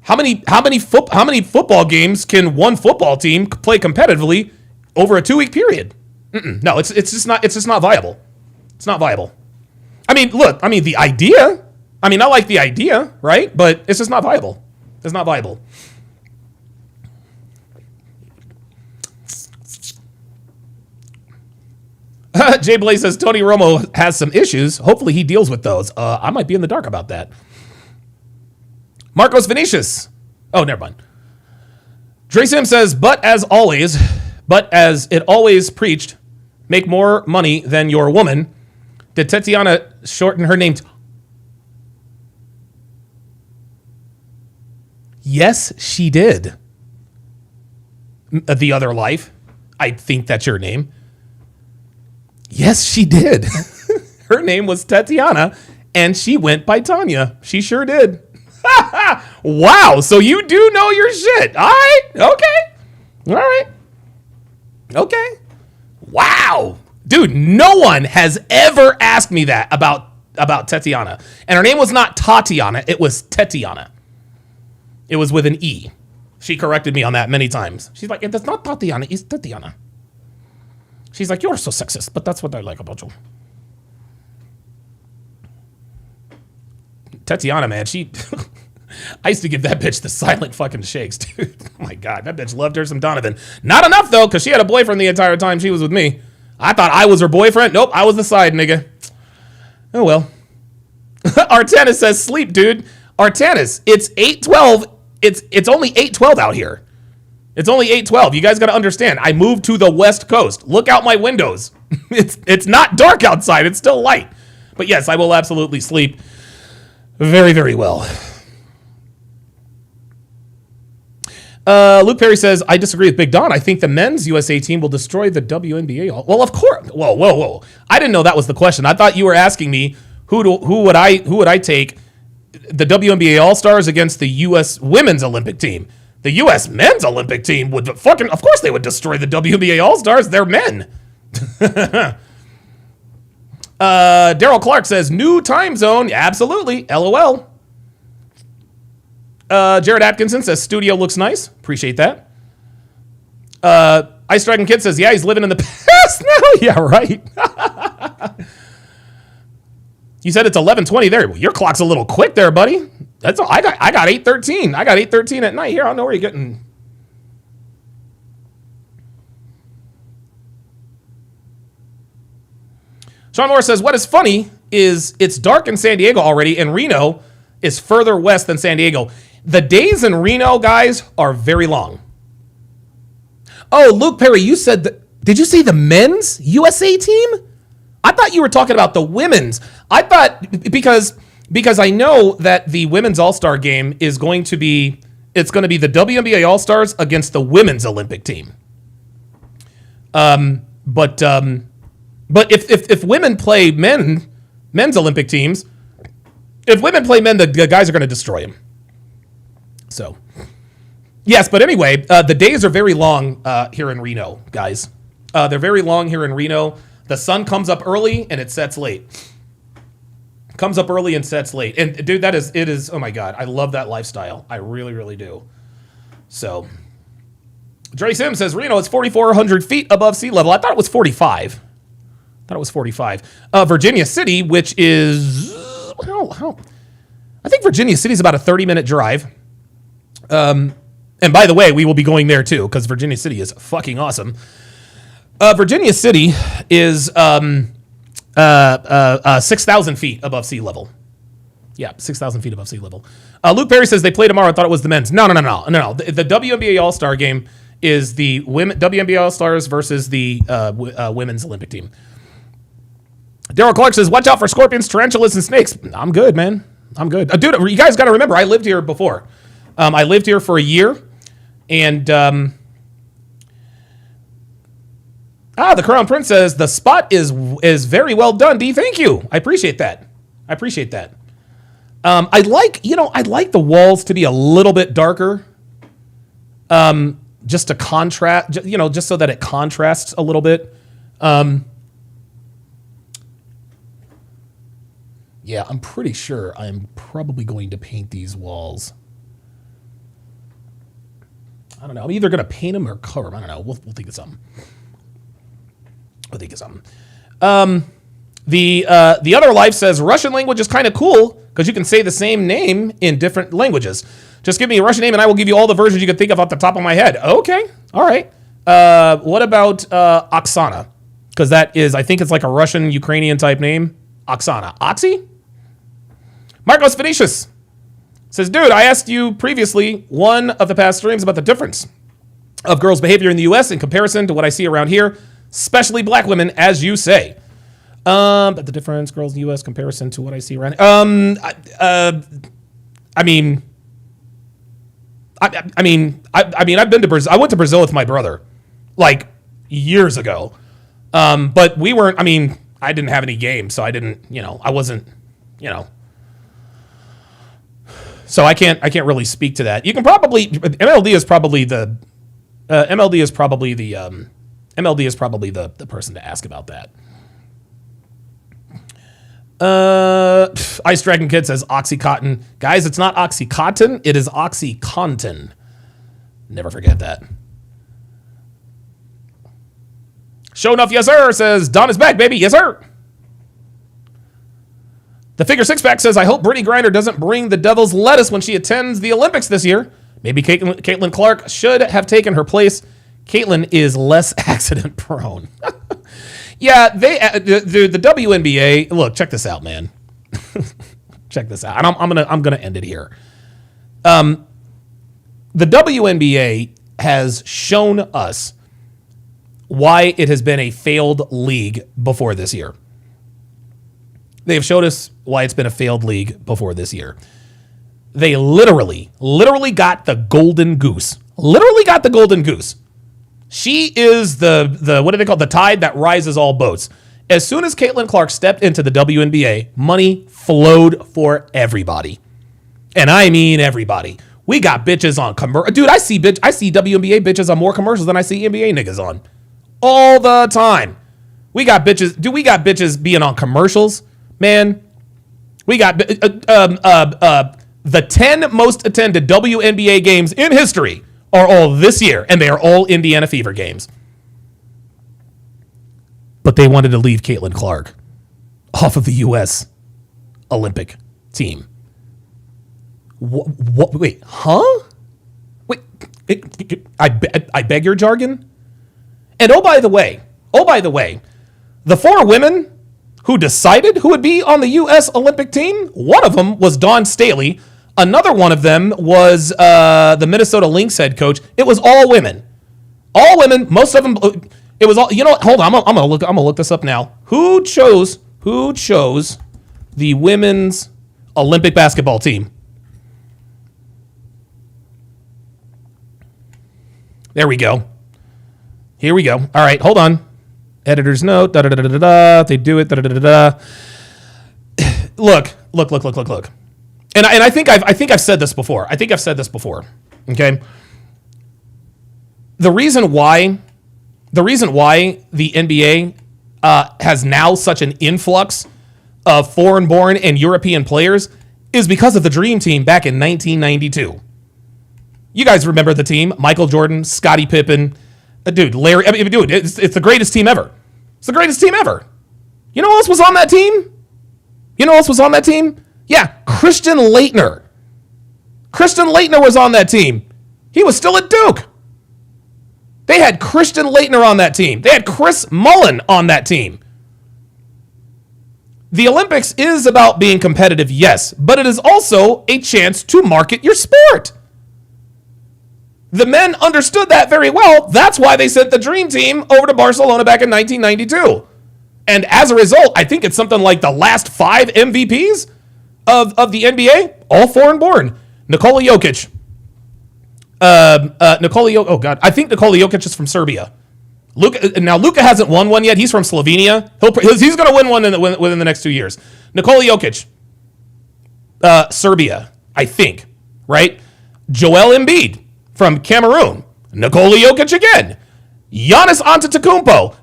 How many football games can one football team play competitively over a 2-week period? No, it's just not viable. It's not viable. The idea. I like the idea, right? But it's just not viable. It's not viable. Jay Blaze says Tony Romo has some issues. Hopefully he deals with those. I might be in the dark about that. Marcos Venetius. Oh, never mind. Dre Sim says, but as it always preached, make more money than your woman. Did Tatiana shorten her name? Yes, she did. The other life. I think that's your name. Yes, she did. Her name was Tatiana, and she went by Tanya. She sure did. Wow, so you do know your shit. All right. Okay. Wow. Dude, no one has ever asked me that about Tatiana. And her name was not Tatiana, it was Tatiana. It was with an E. She corrected me on that many times. She's like, it's not Tatiana, it's Tatiana. She's like, you're so sexist, but that's what I like about you. Tatiana, man, I used to give that bitch the silent fucking shakes, dude. Oh my God, that bitch loved her some Donovan. Not enough, though, because she had a boyfriend the entire time she was with me. I thought I was her boyfriend. Nope, I was the side nigga. Oh, well. Artanis says, sleep, dude. Artanis, it's 8:12. It's only 8:12 out here. It's only 8:12. You guys got to understand. I moved to the West Coast. Look out my windows. It's not dark outside. It's still light. But yes, I will absolutely sleep very, very well. Luke Perry says, I disagree with Big Don. I think the men's USA team will destroy the WNBA. Well, of course. Whoa. I didn't know that was the question. I thought you were asking me who would I take? The WNBA All-Stars against the U.S. Women's Olympic team. The U.S. Men's Olympic team would of course they would destroy the WNBA All-Stars. They're men. Daryl Clark says, new time zone. Absolutely. LOL. Jared Atkinson says, studio looks nice. Appreciate that. Ice Dragon Kid says, yeah, he's living in the past now. Yeah, right. You said it's 11:20 there. Well, your clock's a little quick there, buddy. I got 8:13. I got 8:13 at night here. I don't know where you're getting. Sean Moore says, what is funny is it's dark in San Diego already, and Reno is further west than San Diego. The days in Reno, guys, are very long. Oh, Luke Perry, you said did you say the men's USA team? I thought you were talking about the women's. I thought because I know that the women's All-Star game is going to be the WNBA All-Stars against the women's Olympic team. But if women play men's Olympic teams, if women play men, the guys are going to destroy them. So, yes, but anyway, the days are very long here in Reno, guys. They're very long here in Reno. The sun comes up early and it sets late. Comes up early and sets late. And dude, it is, oh my God, I love that lifestyle. I really, really do. So, Dre Sim says, Reno is 4,400 feet above sea level. I thought it was 45. Virginia City, which is, I think Virginia City is about a 30-minute drive. And by the way, we will be going there too, because Virginia City is fucking awesome. Virginia City is 6,000 feet above sea level. Yeah, 6,000 feet above sea level. Luke Perry says they play tomorrow. I thought it was the men's. No. The WNBA All-Star game is the WNBA All-Stars versus the women's Olympic team. Daryl Clark says, watch out for scorpions, tarantulas, and snakes. I'm good, man. I'm good. Dude, you guys got to remember, I lived here before. I lived here for a year, and the Crown Prince says the spot is very well done. D, thank you. I appreciate that. I like the walls to be a little bit darker, just to contrast, just so that it contrasts a little bit. Yeah, I'm pretty sure I'm probably going to paint these walls. I don't know. I'm either going to paint them or color them. I don't know. We'll think of something. The other life says Russian language is kind of cool because you can say the same name in different languages. Just give me a Russian name and I will give you all the versions you can think of off the top of my head. Okay. All right. What about Oksana? Because that is, I think it's like a Russian Ukrainian type name. Oksana. Oxy? Marcos Venetius says, dude, I asked you previously one of the past streams about the difference of girls' behavior in the U.S. in comparison to what I see around here, especially black women, as you say. But the difference, girls in the U.S. comparison to what I see around. I've been to Brazil. I went to Brazil with my brother, like years ago. But we weren't. I didn't have any games, so I didn't. I wasn't. So I can't really speak to that. You can probably MLD is probably the person to ask about that. Ice Dragon Kid says Oxycontin. Guys, it's not Oxycontin, it is Oxycontin. Never forget that. Show enough, yes sir, says Don is back, baby. Yes sir. The Figure Six Pack says, I hope Brittany Griner doesn't bring the devil's lettuce when she attends the Olympics this year. Maybe Caitlin Clark should have taken her place. Caitlin is less accident prone. Yeah, the WNBA. Look, check this out, man. Check this out, and I'm gonna end it here. The WNBA has shown us why it has been a failed league before this year. They have showed us why it's been a failed league before this year. They literally got the golden goose. Literally got the golden goose. She is the what do they call it? The tide that rises all boats. As soon as Caitlin Clark stepped into the WNBA, money flowed for everybody. And I mean everybody. We got bitches on commercial. Dude, I see WNBA bitches on more commercials than I see NBA niggas on. All the time. We got bitches. Dude, we got bitches being on commercials. Man, we got the 10 most attended WNBA games in history are all this year, and they are all Indiana Fever games. But they wanted to leave Caitlin Clark off of the U.S. Olympic team. What? Wait, huh? Wait, I beg your jargon? And oh, by the way, the 4 women who decided who would be on the U.S. Olympic team, one of them was Dawn Staley. Another one of them was the Minnesota Lynx head coach. It was all women. All women, most of them. It was all, you know what? Hold on, I'm gonna look this up now. Who chose the women's Olympic basketball team? There we go. Here we go. All right, hold on. Editor's note. Da da da da da. They do it. Da da da da. Look. And I think I've said this before. Okay. The reason why the NBA has now such an influx of foreign-born and European players is because of the Dream Team back in 1992. You guys remember the team? Michael Jordan, Scottie Pippen, Larry. It's the greatest team ever. It's the greatest team ever. You know who else was on that team? Yeah, Christian Laettner. Christian Laettner was on that team. He was still at Duke. They had Christian Laettner on that team. They had Chris Mullin on that team. The Olympics is about being competitive, yes, but it is also a chance to market your sport. The men understood that very well. That's why they sent the Dream Team over to Barcelona back in 1992. And as a result, I think it's something like the last 5 MVPs of the NBA, all foreign-born. Nikola Jokic. I think Nikola Jokic is from Serbia. Luka hasn't won one yet. He's from Slovenia. He's going to win one within the next 2 years. Nikola Jokic, Serbia, I think, right? Joel Embiid from Cameroon. Nikola Jokic again. Giannis Antetokounmpo.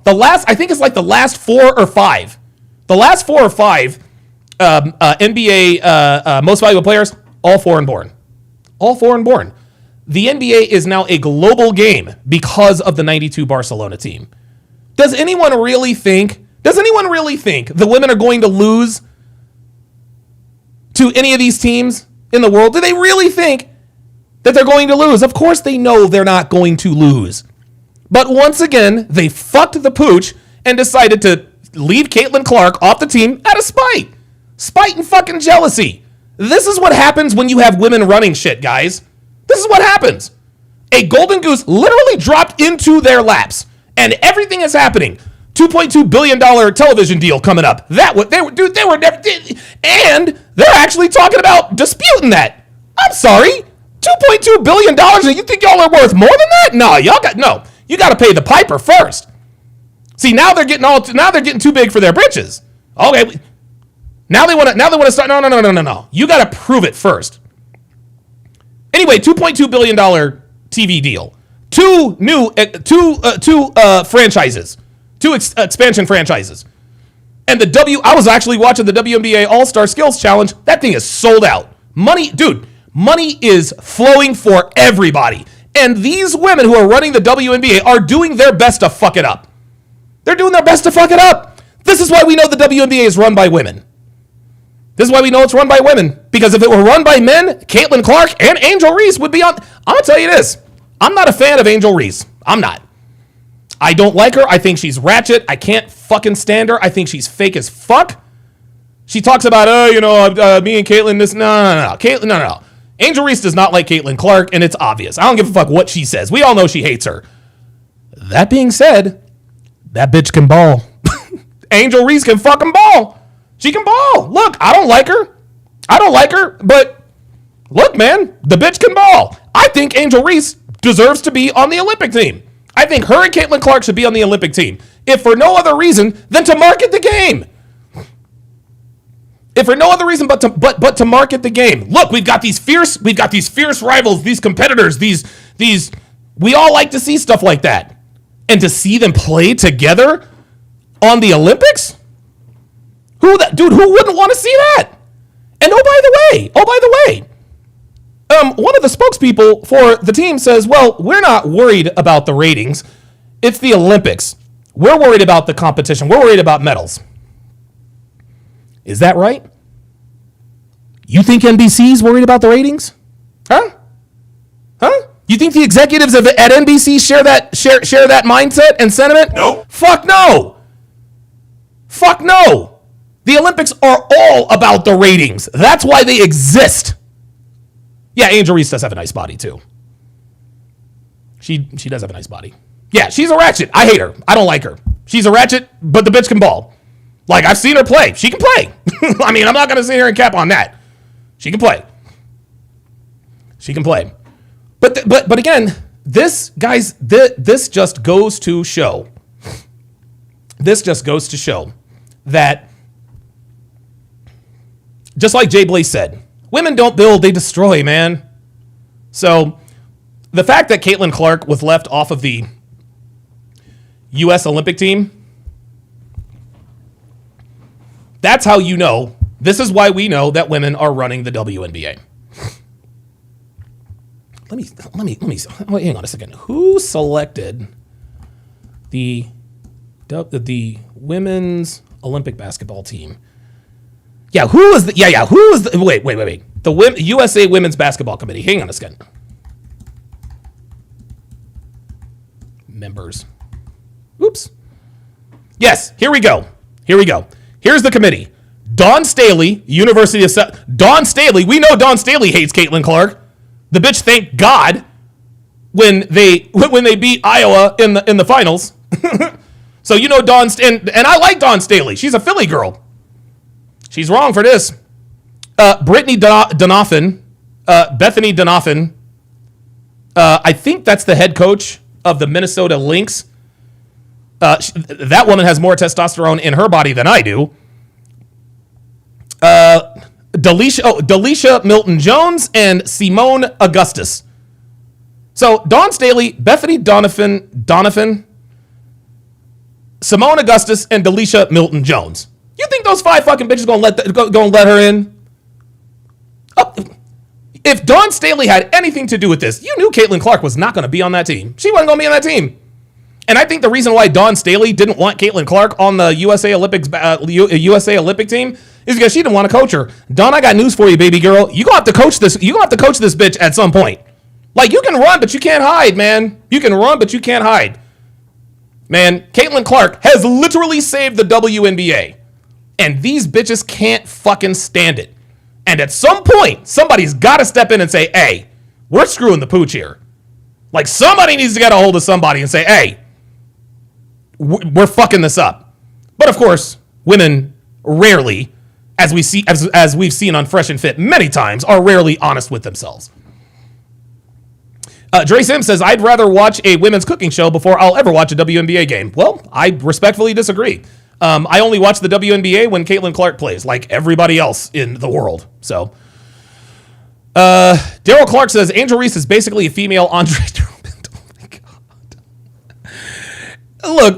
I think it's like the last 4 or 5. The last 4 or 5 NBA most valuable players, all foreign-born. All foreign-born. The NBA is now a global game because of the 92 Barcelona team. Does anyone really think the women are going to lose to any of these teams in the world? Do they really think that they're going to lose? Of course they know they're not going to lose. But once again, they fucked the pooch and decided to leave Caitlin Clark off the team out of spite. Spite and fucking jealousy. This is what happens when you have women running shit, guys. This is what happens. A golden goose literally dropped into their laps, and everything is happening. $2.2 billion television deal coming up. They were never, and they're actually talking about disputing that. I'm sorry, $2.2 billion, and you think y'all are worth more than that? No, you got to pay the piper first. See, now they're getting too big for their britches. Okay, now they want to start. No. You got to prove it first. Anyway, $2.2 billion TV deal. Two franchises. 2 expansion franchises. And I was actually watching the WNBA All-Star Skills Challenge. That thing is sold out. Money is flowing for everybody. And these women who are running the WNBA are doing their best to fuck it up. They're doing their best to fuck it up. This is why we know the WNBA is run by women. This is why we know it's run by women. Because if it were run by men, Caitlin Clark and Angel Reese would be on. I'm going to tell you this. I'm not a fan of Angel Reese. I'm not. I don't like her. I think she's ratchet. I can't fucking stand her. I think she's fake as fuck. She talks about, me and Caitlin, this. No. Angel Reese does not like Caitlin Clark, and it's obvious. I don't give a fuck what she says. We all know she hates her. That being said, that bitch can ball. Angel Reese can fucking ball. She can ball. Look, I don't like her, but look, man, the bitch can ball. I think Angel Reese deserves to be on the Olympic team. I think her and Caitlin Clark should be on the Olympic team, if for no other reason than to market the game. If for no other reason but to market the game. Look, we've got these fierce rivals, these competitors, these we all like to see stuff like that. And to see them play together on the Olympics? Who wouldn't want to see that? And oh by the way, one of the spokespeople for the team says, well, we're not worried about the ratings. It's the Olympics. We're worried about the competition. We're worried about medals. Is that right? You think NBC's worried about the ratings? Huh? You think the executives at NBC share that mindset and sentiment? Nope. Fuck no. The Olympics are all about the ratings. That's why they exist. Yeah, Angel Reese does have a nice body too. She does have a nice body. Yeah, she's a ratchet. I hate her. I don't like her. She's a ratchet, but the bitch can ball. Like, I've seen her play. She can play. I mean, I'm not going to sit here and cap on that. She can play. But again, this just goes to show. This just goes to show that, just like Jay Blaze said, women don't build, they destroy, man. So the fact that Caitlin Clark was left off of the U.S. Olympic team, that's how you know. This is why we know that women are running the WNBA. Let me hang on a second. Who selected the women's Olympic basketball team? Yeah, who was the wait. The USA Women's Basketball Committee. Hang on a second. Members. Oops. Yes, here we go. Here's the committee. Dawn Staley, University of Dawn Staley. We know Dawn Staley hates Caitlin Clark. The bitch thanked God when they beat Iowa in the finals. So you know Dawn and I like Dawn Staley. She's a Philly girl. She's wrong for this. Brittany Donovan, Bethany Donovan. I think that's the head coach of the Minnesota Lynx. That woman has more testosterone in her body than I do. Delisha Milton-Jones and Simone Augustus. So Dawn Staley, Bethany Donovan, Simone Augustus, and Delisha Milton-Jones. You think those 5 fucking bitches gonna let her in? If Dawn Staley had anything to do with this, you knew Caitlin Clark was not going to be on that team. She wasn't going to be on that team. And I think the reason why Dawn Staley didn't want Caitlin Clark on the USA Olympic team is because she didn't want to coach her. Dawn, I got news for you, baby girl. You gonna have to coach this. You gonna have to coach this bitch at some point. Like, you can run, but you can't hide, man. You can run, but you can't hide. Man, Caitlin Clark has literally saved the WNBA. And these bitches can't fucking stand it. And at some point, somebody's got to step in and say, hey, we're screwing the pooch here. Like, somebody needs to get a hold of somebody and say, hey, we're fucking this up. But of course, women rarely, as we've seen on Fresh and Fit many times, are rarely honest with themselves. Dre Sims says, I'd rather watch a women's cooking show before I'll ever watch a WNBA game. Well, I respectfully disagree. I only watch the WNBA when Caitlin Clark plays, like everybody else in the world. So, Daryl Clark says, Angel Reese is basically a female Andre Drummond. Oh my God.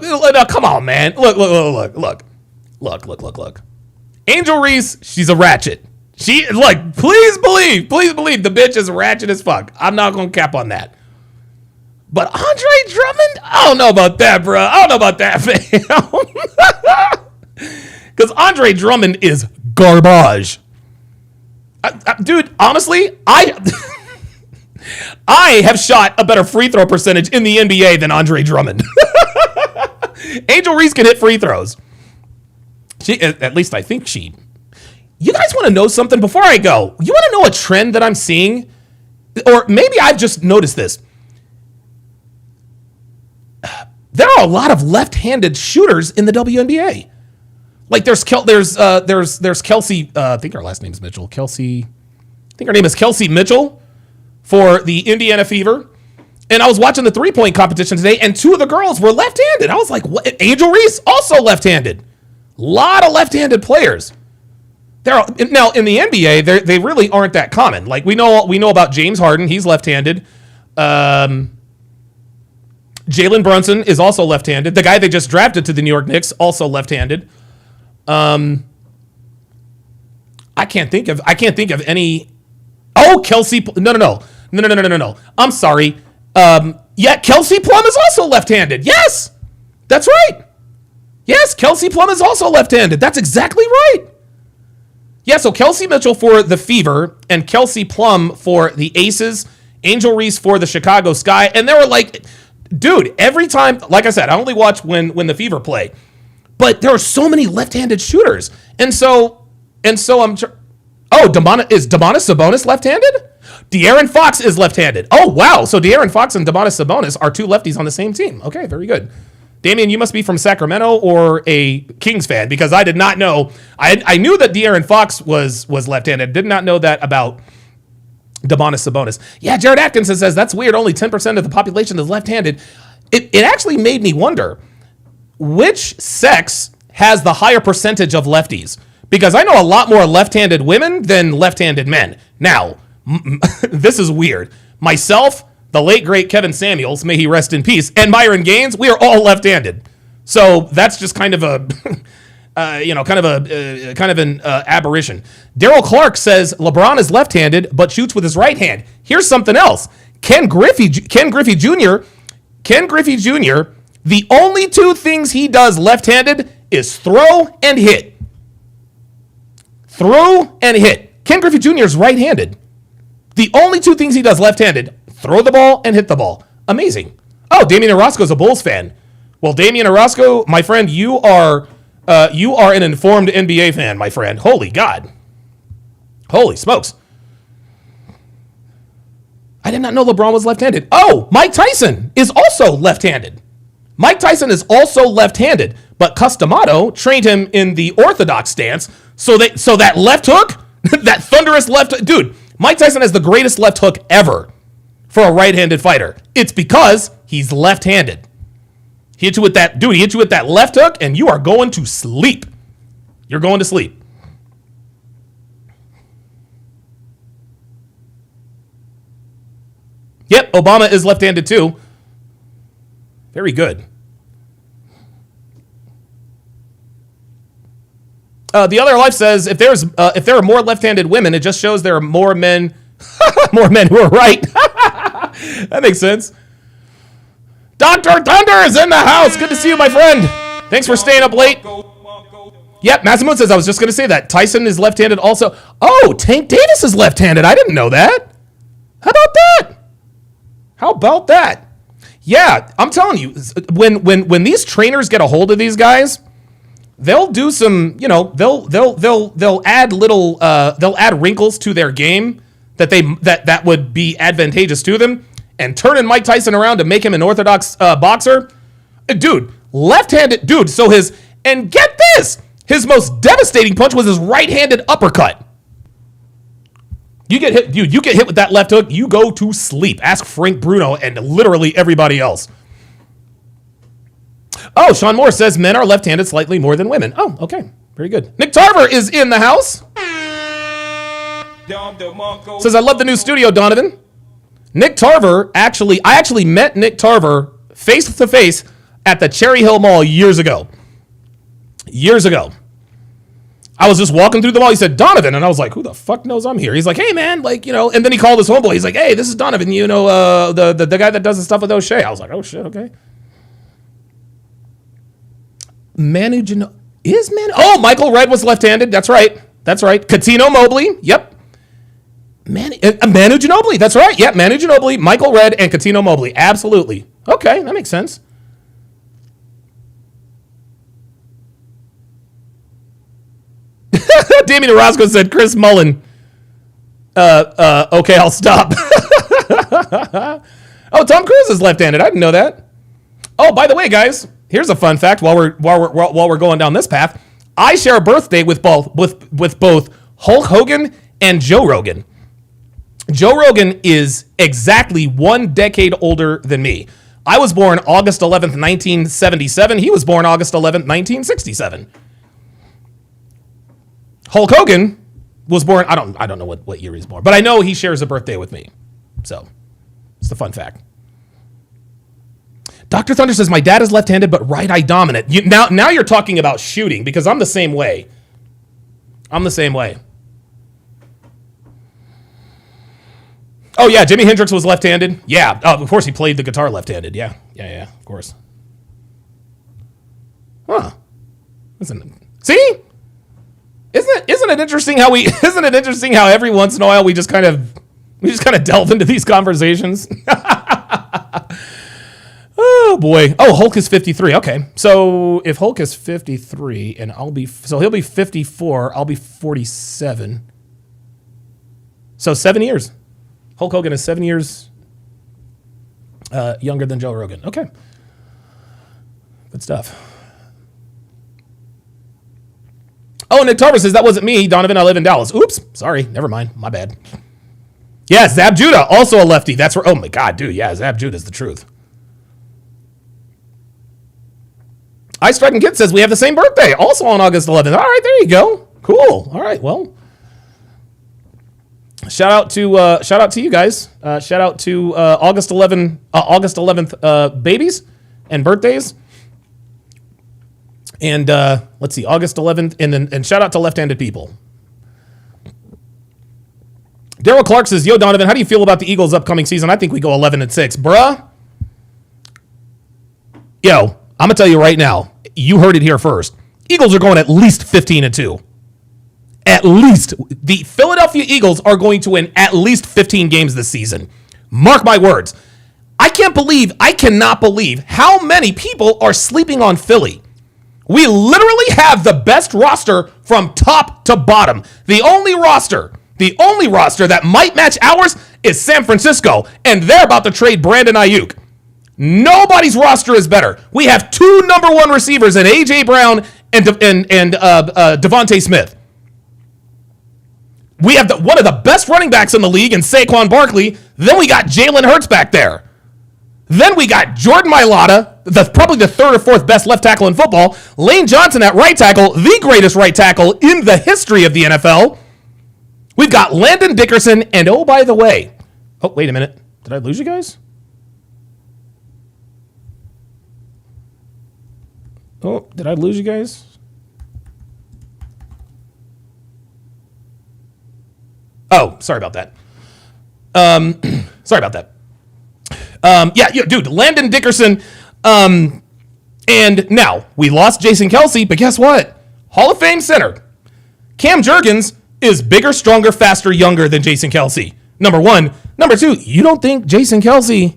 Look, no, come on, man. Look. Angel Reese, she's a ratchet. Please believe the bitch is ratchet as fuck. I'm not going to cap on that. But Andre Drummond? I don't know about that, bro. I don't know about that, fam. Because Andre Drummond is garbage. Dude, honestly, I have shot a better free throw percentage in the NBA than Andre Drummond. Angel Reese can hit free throws. At least I think she. You guys want to know something before I go? You want to know a trend that I'm seeing? Or maybe I've just noticed this. There are a lot of left-handed shooters in the WNBA. Like there's Kelsey. I think her last name is Mitchell. I think her name is Kelsey Mitchell for the Indiana Fever. And I was watching the 3-point competition today, and 2 of the girls were left-handed. I was like, what? Angel Reese, also left-handed. A lot of left-handed players. Now, in the NBA, they really aren't that common. Like, we know about James Harden. He's left-handed. Jalen Brunson is also left-handed. The guy they just drafted to the New York Knicks, also left-handed. I can't think of any. Oh, Kelsey. No. I'm sorry. Kelsey Plum is also left-handed. Yes, that's right. Yes, Kelsey Plum is also left-handed. That's exactly right. Yeah, so Kelsey Mitchell for the Fever and Kelsey Plum for the Aces, Angel Reese for the Chicago Sky. And they were like, dude, every time, like I said, I only watch when the Fever play, but there are so many left-handed shooters. And so I'm, is Domantas Sabonis left-handed? De'Aaron Fox is left-handed. Oh, wow. So De'Aaron Fox and Domantas Sabonis are 2 lefties on the same team. Okay, very good. Damian, you must be from Sacramento or a Kings fan, because I did not know. I knew that De'Aaron Fox was left-handed. Did not know that about Domantas Sabonis. Yeah, Jared Atkinson says, that's weird. Only 10% of the population is left-handed. It actually made me wonder, which sex has the higher percentage of lefties? Because I know a lot more left-handed women than left-handed men. Now, this is weird. Myself, the late great Kevin Samuels, may he rest in peace, and Myron Gaines, we are all left-handed. So that's just kind of a, kind of an aberration. Daryl Clark says LeBron is left-handed but shoots with his right hand. Here's something else. Ken Griffey Jr. The only 2 things he does left-handed is throw and hit. Throw and hit. Ken Griffey Jr. is right-handed. The only 2 things he does left-handed: throw the ball and hit the ball. Amazing. Oh, Damian Orozco's a Bulls fan. Well, Damian Orozco, my friend, you are an informed NBA fan, my friend. Holy God. Holy smokes. I did not know LeBron was left-handed. Oh, Mike Tyson is also left-handed. Mike Tyson is also left-handed, but Customato trained him in the orthodox stance. So that left hook, that thunderous left, dude, Mike Tyson has the greatest left hook ever for a right-handed fighter. It's because he's left-handed. He hit you with that left hook, and you are going to sleep. You're going to sleep. Yep, Obama is left-handed too. Very good. The Other Life says, if there are more left-handed women, it just shows there are more men who are right. That makes sense. Dr. Thunder is in the house. Good to see you, my friend. Thanks for staying up late. Yep, Masamoon says, I was just going to say that. Tyson is left-handed also. Oh, Tank Davis is left-handed. I didn't know that. How about that? Yeah, I'm telling you, when these trainers get a hold of these guys, they'll do some, they'll add they'll add wrinkles to their game that would be advantageous to them, and turning Mike Tyson around to make him an orthodox boxer. Dude, left-handed, dude. So and get this, his most devastating punch was his right-handed uppercut. You get hit, dude, you get hit with that left hook, you go to sleep. Ask Frank Bruno and literally everybody else. Oh, Sean Moore says men are left-handed slightly more than women. Oh, okay. Very good. Nick Tarver is in the house. Says, I love the new studio, Donovan. Nick Tarver, I actually met Nick Tarver face to face at the Cherry Hill Mall years ago. I was just walking through the mall. He said, Donovan. And I was like, who the fuck knows I'm here? He's like, hey, man. And then he called his homeboy. He's like, hey, this is Donovan. The guy that does the stuff with O'Shea. I was like, oh, shit, okay. Manu Ginobili. Oh, Michael Redd was left-handed. That's right. Katino Mobley. Yep. Manu Ginobili. That's right. Yep, Manu Ginobili, Michael Redd, and Katino Mobley. Absolutely. Okay, that makes sense. Damian Orozco said, Chris Mullen. Okay, I'll stop. Oh, Tom Cruise is left-handed. I didn't know that. Oh, by the way, guys, here's a fun fact. While we're going down this path, I share a birthday with both Hulk Hogan and Joe Rogan. Joe Rogan is exactly 1 decade older than me. I was born August 11th, 1977. He was born August 11th, 1967. Hulk Hogan was born, I don't know what year he's born, but I know he shares a birthday with me. So, it's the fun fact. Dr. Thunder says, my dad is left-handed, but right eye dominant. Now you're talking about shooting, because I'm the same way. I'm the same way. Oh, yeah, Jimi Hendrix was left-handed. Yeah, of course he played the guitar left-handed. Yeah, of course. Huh. See? Isn't it interesting how every once in a while we just kind of delve into these conversations? Oh boy. Oh, Hulk is 53. Okay. So if Hulk is 53 and he'll be 54, I'll be 47. So 7 years. Hulk Hogan is 7 years younger than Joe Rogan. Okay. Good stuff. Oh, Nick Tarver says, that wasn't me, Donovan. I live in Dallas. Oops. Sorry. Never mind. My bad. Yeah, Zab Judah, also a lefty. That's where, oh my God, dude. Yeah, Zab Judah's the truth. Ice Dragon Kid says, we have the same birthday, also on August 11th. All right, there you go. Cool. All right, well. Shout out to you guys. Shout out to August 11th babies and birthdays. And let's see, August 11th, and shout out to left-handed people. Daryl Clark says, yo, Donovan, how do you feel about the Eagles' upcoming season? I think we go 11-6. Bruh. Yo, I'm going to tell you right now, you heard it here first. Eagles are going at least 15-2. At least. The Philadelphia Eagles are going to win at least 15 games this season. Mark my words. I cannot believe how many people are sleeping on Philly. We literally have the best roster from top to bottom. The only roster that might match ours is San Francisco, and they're about to trade Brandon Ayuk. Nobody's roster is better. We have 2 number 1 receivers in A.J. Brown and Devontae Smith. We have one of the best running backs in the league in Saquon Barkley. Then we got Jalen Hurts back there. Then we got Jordan Mailata, probably the 3rd or 4th best left tackle in football. Lane Johnson at right tackle, the greatest right tackle in the history of the NFL. We've got Landon Dickerson, and oh, by the way. Oh, wait a minute. Did I lose you guys? Oh, did I lose you guys? Oh, sorry about that. Dude, Landon Dickerson. And now, we lost Jason Kelce, but guess what? Hall of Fame center. Cam Jurgens is bigger, stronger, faster, younger than Jason Kelce. Number 1. Number 2, you don't think Jason Kelce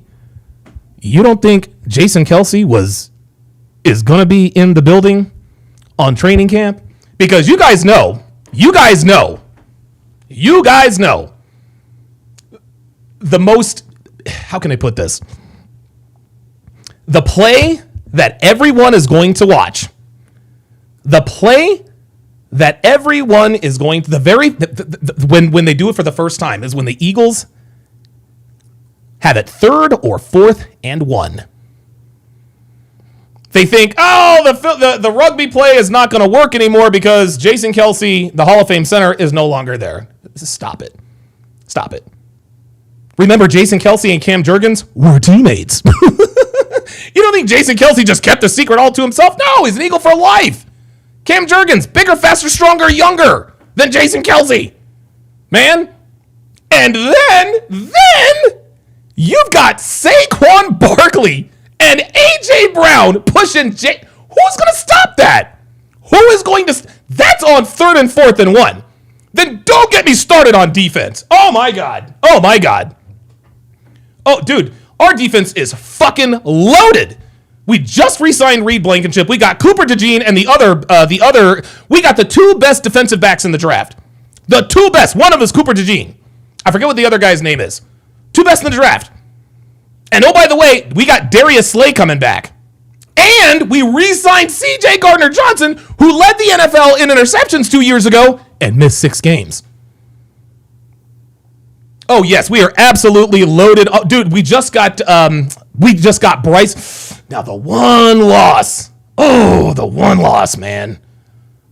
is going to be in the building on training camp? Because you guys know, the most, how can I put this? The play that everyone is going to watch, when they do it for the first time is when the Eagles have it 3rd or 4th and 1. They think, the rugby play is not going to work anymore because Jason Kelce, the Hall of Fame center, is no longer there. Stop it. Remember, Jason Kelce and Cam Jurgens were teammates. You don't think Jason Kelce just kept the secret all to himself? No, he's an Eagle for life. Cam Jurgens, bigger, faster, stronger, younger than Jason Kelce. Man. And then you've got Saquon Barkley and A.J. Brown pushing Who's going to stop that? That's on 3rd and 4th and 1. Then don't get me started on defense. Oh, my God. Oh, dude, our defense is fucking loaded. We just re-signed Reed Blankenship. We got Cooper DeJean and we got the 2 best defensive backs in the draft. The 2 best. One of them is Cooper DeJean. I forget what the other guy's name is. 2 best in the draft. And oh, by the way, we got Darius Slay coming back. And we re-signed C.J. Gardner-Johnson, who led the NFL in interceptions 2 years ago and missed 6 games. Oh yes, we are absolutely loaded. Oh, dude, we just got Bryce. Now the one loss. Oh, the one loss, man.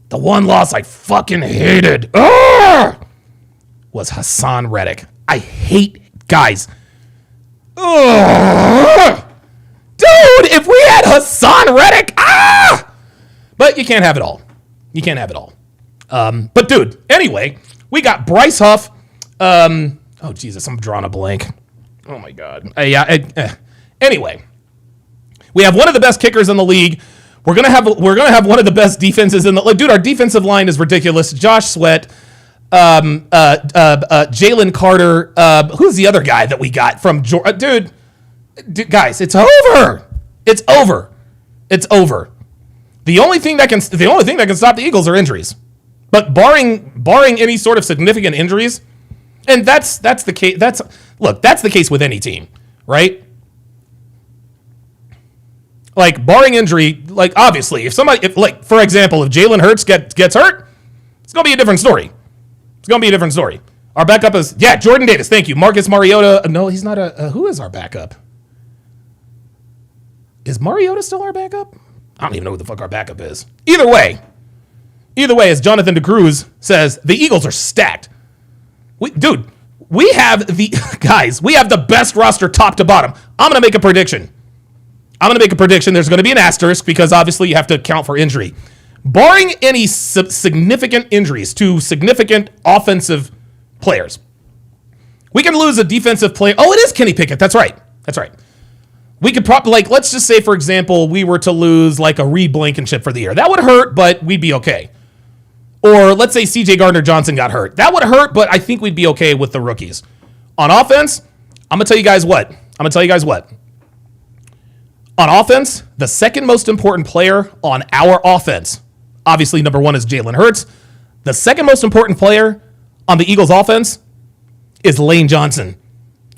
The one loss I fucking hated. Was Hassan Reddick. I hate guys. Dude, if we had Hassan Reddick, but you can't have it all. You can't have it all. But dude, anyway, we got Bryce Huff. Oh Jesus, I'm drawing a blank. Oh my God. Anyway, we have one of the best kickers in the league. We're gonna have one of the best defenses in the league. Dude, our defensive line is ridiculous. Josh Sweat, Jalen Carter. Who's the other guy that we got from Georgia? Dude, guys, it's over. It's over. It's over. The only thing that can stop the Eagles are injuries. But barring any sort of significant injuries, and that's the case. That's the case with any team, right? Like, barring injury, like, obviously, for example, if Jalen Hurts gets hurt, it's gonna be a different story. It's gonna be a different story. Our backup is Jordan Davis. Thank you, Marcus Mariota. No, he's not who is our backup? Is Mariota still our backup? I don't even know who the fuck our backup is. Either way, as Jonathan DeCruz says, the Eagles are stacked. We have the best roster top to bottom. I'm going to make a prediction. There's going to be an asterisk because obviously you have to account for injury. Barring any significant injuries to significant offensive players, we can lose a defensive player. Oh, it is Kenny Pickett. That's right. We could probably, let's just say, for example, we were to lose like a Reed Blankenship for the year. That would hurt, but we'd be okay. Or let's say CJ Gardner-Johnson got hurt. That would hurt, but I think we'd be okay with the rookies. On offense, I'm going to tell you guys what. On offense, the second most important player on our offense, obviously number one is Jalen Hurts. The second most important player on the Eagles offense is Lane Johnson.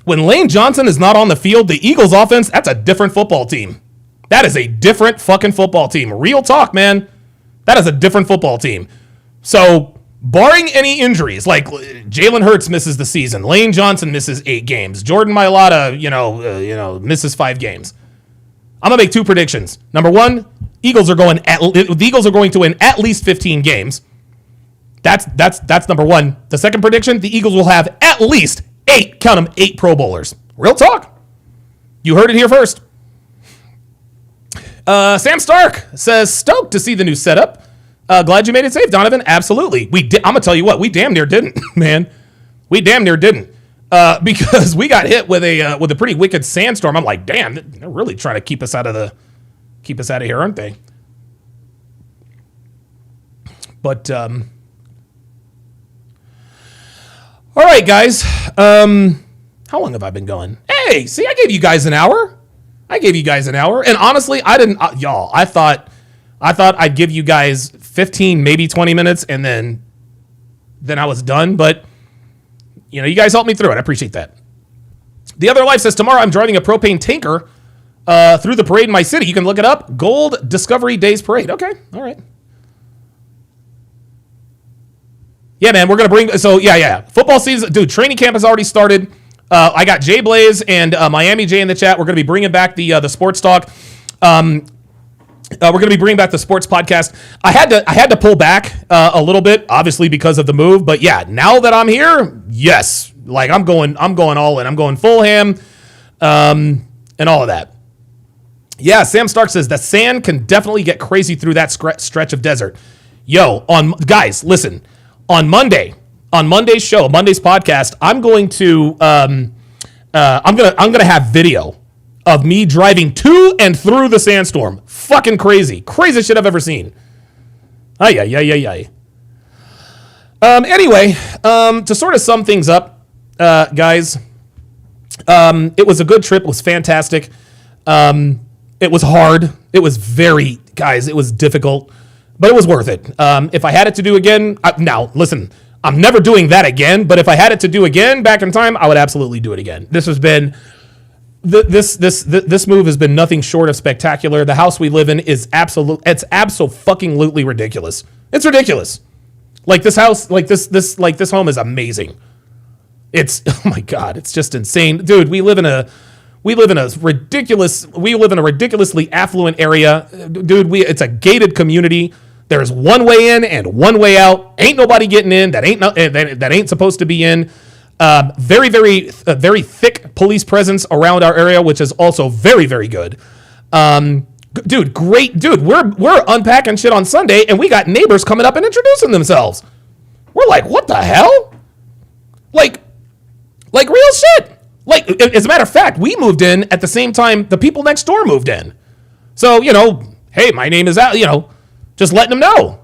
When Lane Johnson is not on the field, the Eagles offense, that's a different football team. That is a different fucking football team. Real talk, man. That is a different football team. So, barring any injuries, like Jalen Hurts misses the season, Lane Johnson misses 8 games, Jordan Mailata, misses 5 games. I'm gonna make 2 predictions. Number one, the Eagles are going to win at least 15 games. That's number one. The second prediction, the Eagles will have at least 8 Pro Bowlers. Real talk. You heard it here first. Sam Stark says, stoked to see the new setup. Glad you made it safe, Donovan. Absolutely. I'm going to tell you what, we damn near didn't, man. We damn near didn't. Because we got hit with a pretty wicked sandstorm. I'm like, damn, they're really trying to keep us out of here, aren't they? But, all right, guys. How long have I been going? Hey, see, I gave you guys an hour. And honestly, I didn't, y'all, I thought I'd give you guys 15, maybe 20 minutes, and then I was done. But, you guys helped me through it. I appreciate that. The Other Life says, tomorrow I'm driving a propane tanker through the parade in my city. You can look it up. Gold Discovery Days Parade. Okay, all right. Yeah, man, we're going to bring... So, yeah. Football season... Dude, training camp has already started. I got Jay Blaze and Miami Jay in the chat. We're going to be bringing back the sports talk. We're going to be bringing back the sports podcast. I had to pull back a little bit, obviously, because of the move. But, yeah, now that I'm here, yes. Like, I'm going all in. I'm going full ham and all of that. Yeah, Sam Stark says, the sand can definitely get crazy through that stretch of desert. Yo, guys, listen. On Monday's show, Monday's podcast, I'm going to have video of me driving to and through the sandstorm. Fucking craziest shit I've ever seen. Ay. Anyway, to sort of sum things up, guys, it was a good trip. It was fantastic. It was hard. It was difficult. But it was worth it. If I had it to do again, now listen, I'm never doing that again. But if I had it to do again back in time, I would absolutely do it again. This has been this move has been nothing short of spectacular. The house we live in is absolutely ridiculous. It's ridiculous. Like this house, like this home is amazing. oh my God, it's just insane. Dude, we live in a ridiculously affluent area. Dude, it's a gated community. There's one way in and one way out. Ain't nobody getting in that ain't supposed to be in. Very, very, very thick police presence around our area, which is also very, very good. Dude, great. Dude, we're unpacking shit on Sunday, and we got neighbors coming up and introducing themselves. We're like, what the hell? Like real shit. Like, as a matter of fact, we moved in at the same time the people next door moved in. So, hey, my name is Al, just letting them know.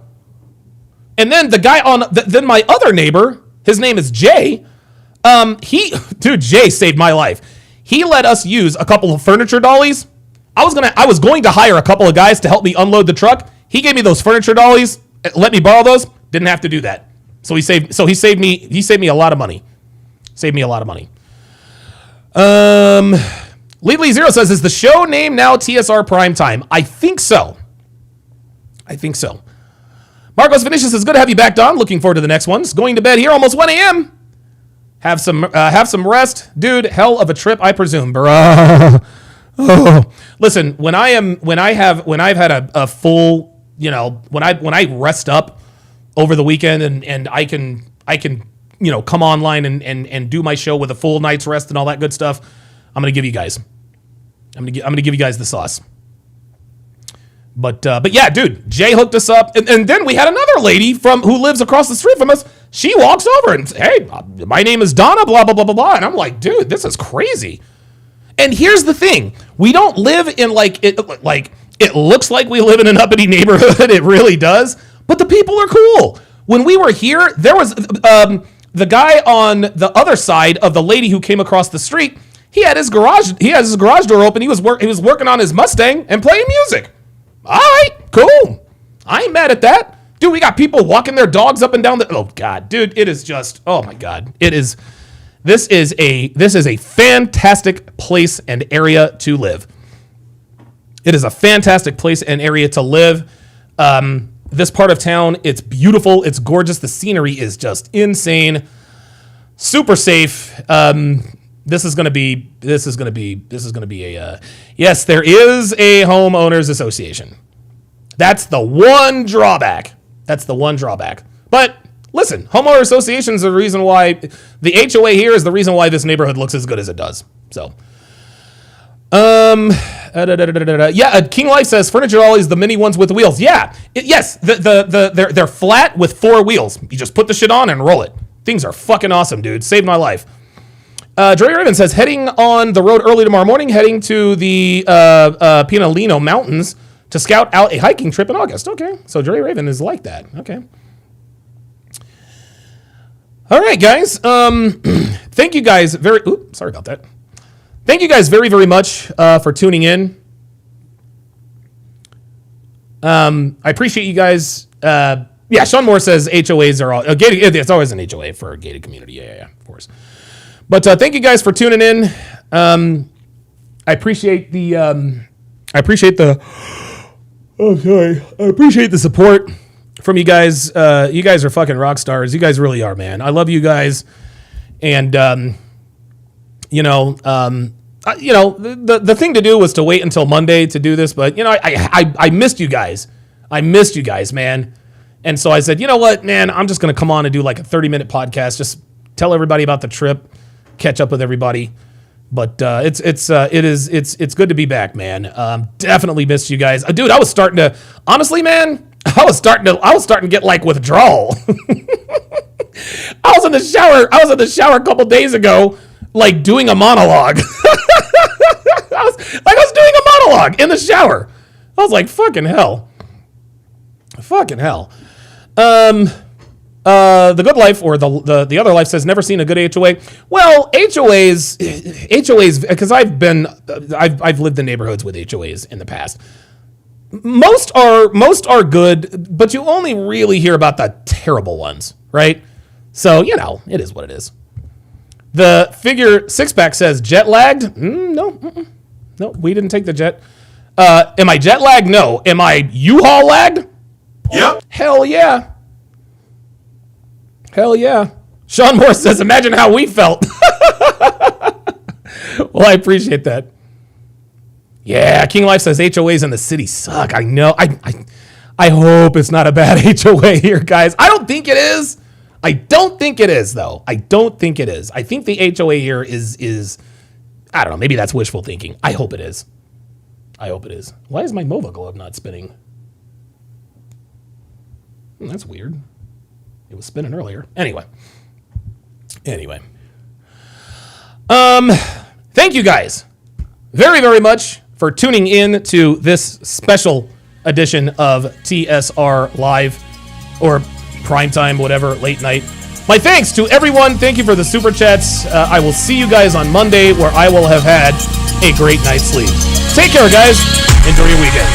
And then the guy then my other neighbor, his name is Jay. Jay saved my life. He let us use a couple of furniture dollies. I was going to hire a couple of guys to help me unload the truck. He gave me those furniture dollies, let me borrow those. Didn't have to do that. So he saved me a lot of money. Saved me a lot of money. Legally Zero says, is the show name now TSR Primetime? I think so. Marcos Vinicius says, good to have you back, Don. Looking forward to the next ones. Going to bed here, almost 1 a.m. Have some rest. Dude, hell of a trip, I presume, bruh. Oh. Listen, when I've had a full, when I rest up over the weekend and I can come online and do my show with a full night's rest and all that good stuff, I'm gonna give you guys the sauce. But yeah, dude, Jay hooked us up, and then we had another lady who lives across the street from us. She walks over and says, hey, my name is Donna, blah blah blah blah blah, and I'm like, dude, this is crazy. And here's the thing: we don't live in it looks like we live in an uppity neighborhood. It really does, but the people are cool. When we were here, there was the guy on the other side of the lady who came across the street. He had his garage door open. He was working on his Mustang and playing music. All right, cool. I ain't mad at that. Dude, we got people walking their dogs up and down oh God, dude, it is just, oh my God. This is a fantastic place and area to live. It is a fantastic place and area to live. This part of town, it's beautiful, it's gorgeous. The scenery is just insane. Super safe. This is gonna be a yes, there is a homeowners association. That's the one drawback. But listen, homeowner associations are the reason why the HOA here is the reason why this neighborhood looks as good as it does. So, King Life says furniture dollies, the mini ones with wheels. Yeah, yes, they're flat with 4 wheels. You just put the shit on and roll it. Things are fucking awesome, dude. Saved my life. Dre Raven says, heading on the road early tomorrow morning, heading to the Pinalino Mountains to scout out a hiking trip in August. Okay, so Dre Raven is like that. Okay. All right, guys. Thank you guys sorry about that. Thank you guys very, very much for tuning in. I appreciate you guys. Yeah, Sean Moore says HOAs are all gated. It's always an HOA for a gated community. Yeah, of course. But thank you guys for tuning in. I appreciate the support from you guys. You guys are fucking rock stars. You guys really are, man. I love you guys. And the thing to do was to wait until Monday to do this, but I missed you guys. I missed you guys, man. And so I said, you know what, man, I'm just going to come on and do like a 30-minute podcast. Just tell everybody about the trip, catch up with everybody. But it's good to be back, man. Definitely missed you guys. Dude, I was starting to get like withdrawal. I was in the shower a couple days ago, like doing a monologue. I was doing a monologue in the shower. I was like, fucking hell. The Good Life, or the Other Life, says never seen a good HOA. Well, HOAs, because I've lived in neighborhoods with HOAs in the past. Most are good, but you only really hear about the terrible ones, right? So it is what it is. The Figure Six Pack says jet lagged. No, we didn't take the jet. Am I jet lagged? No. Am I U-Haul lagged? Yep. Hell yeah. Sean Moore says, imagine how we felt. Well, I appreciate that. Yeah, King Life says HOAs in the city suck. I know. I hope it's not a bad HOA here, guys. I don't think it is. I don't think it is, though. I don't think it is. I think the HOA here is I don't know. Maybe that's wishful thinking. I hope it is. I hope it is. Why is my MOVA globe not spinning? That's weird. It was spinning earlier. Anyway. Thank you guys very, very much for tuning in to this special edition of TSR Live or primetime, whatever, late night. My thanks to everyone. Thank you for the super chats. I will see you guys on Monday where I will have had a great night's sleep. Take care, guys. Enjoy your weekend.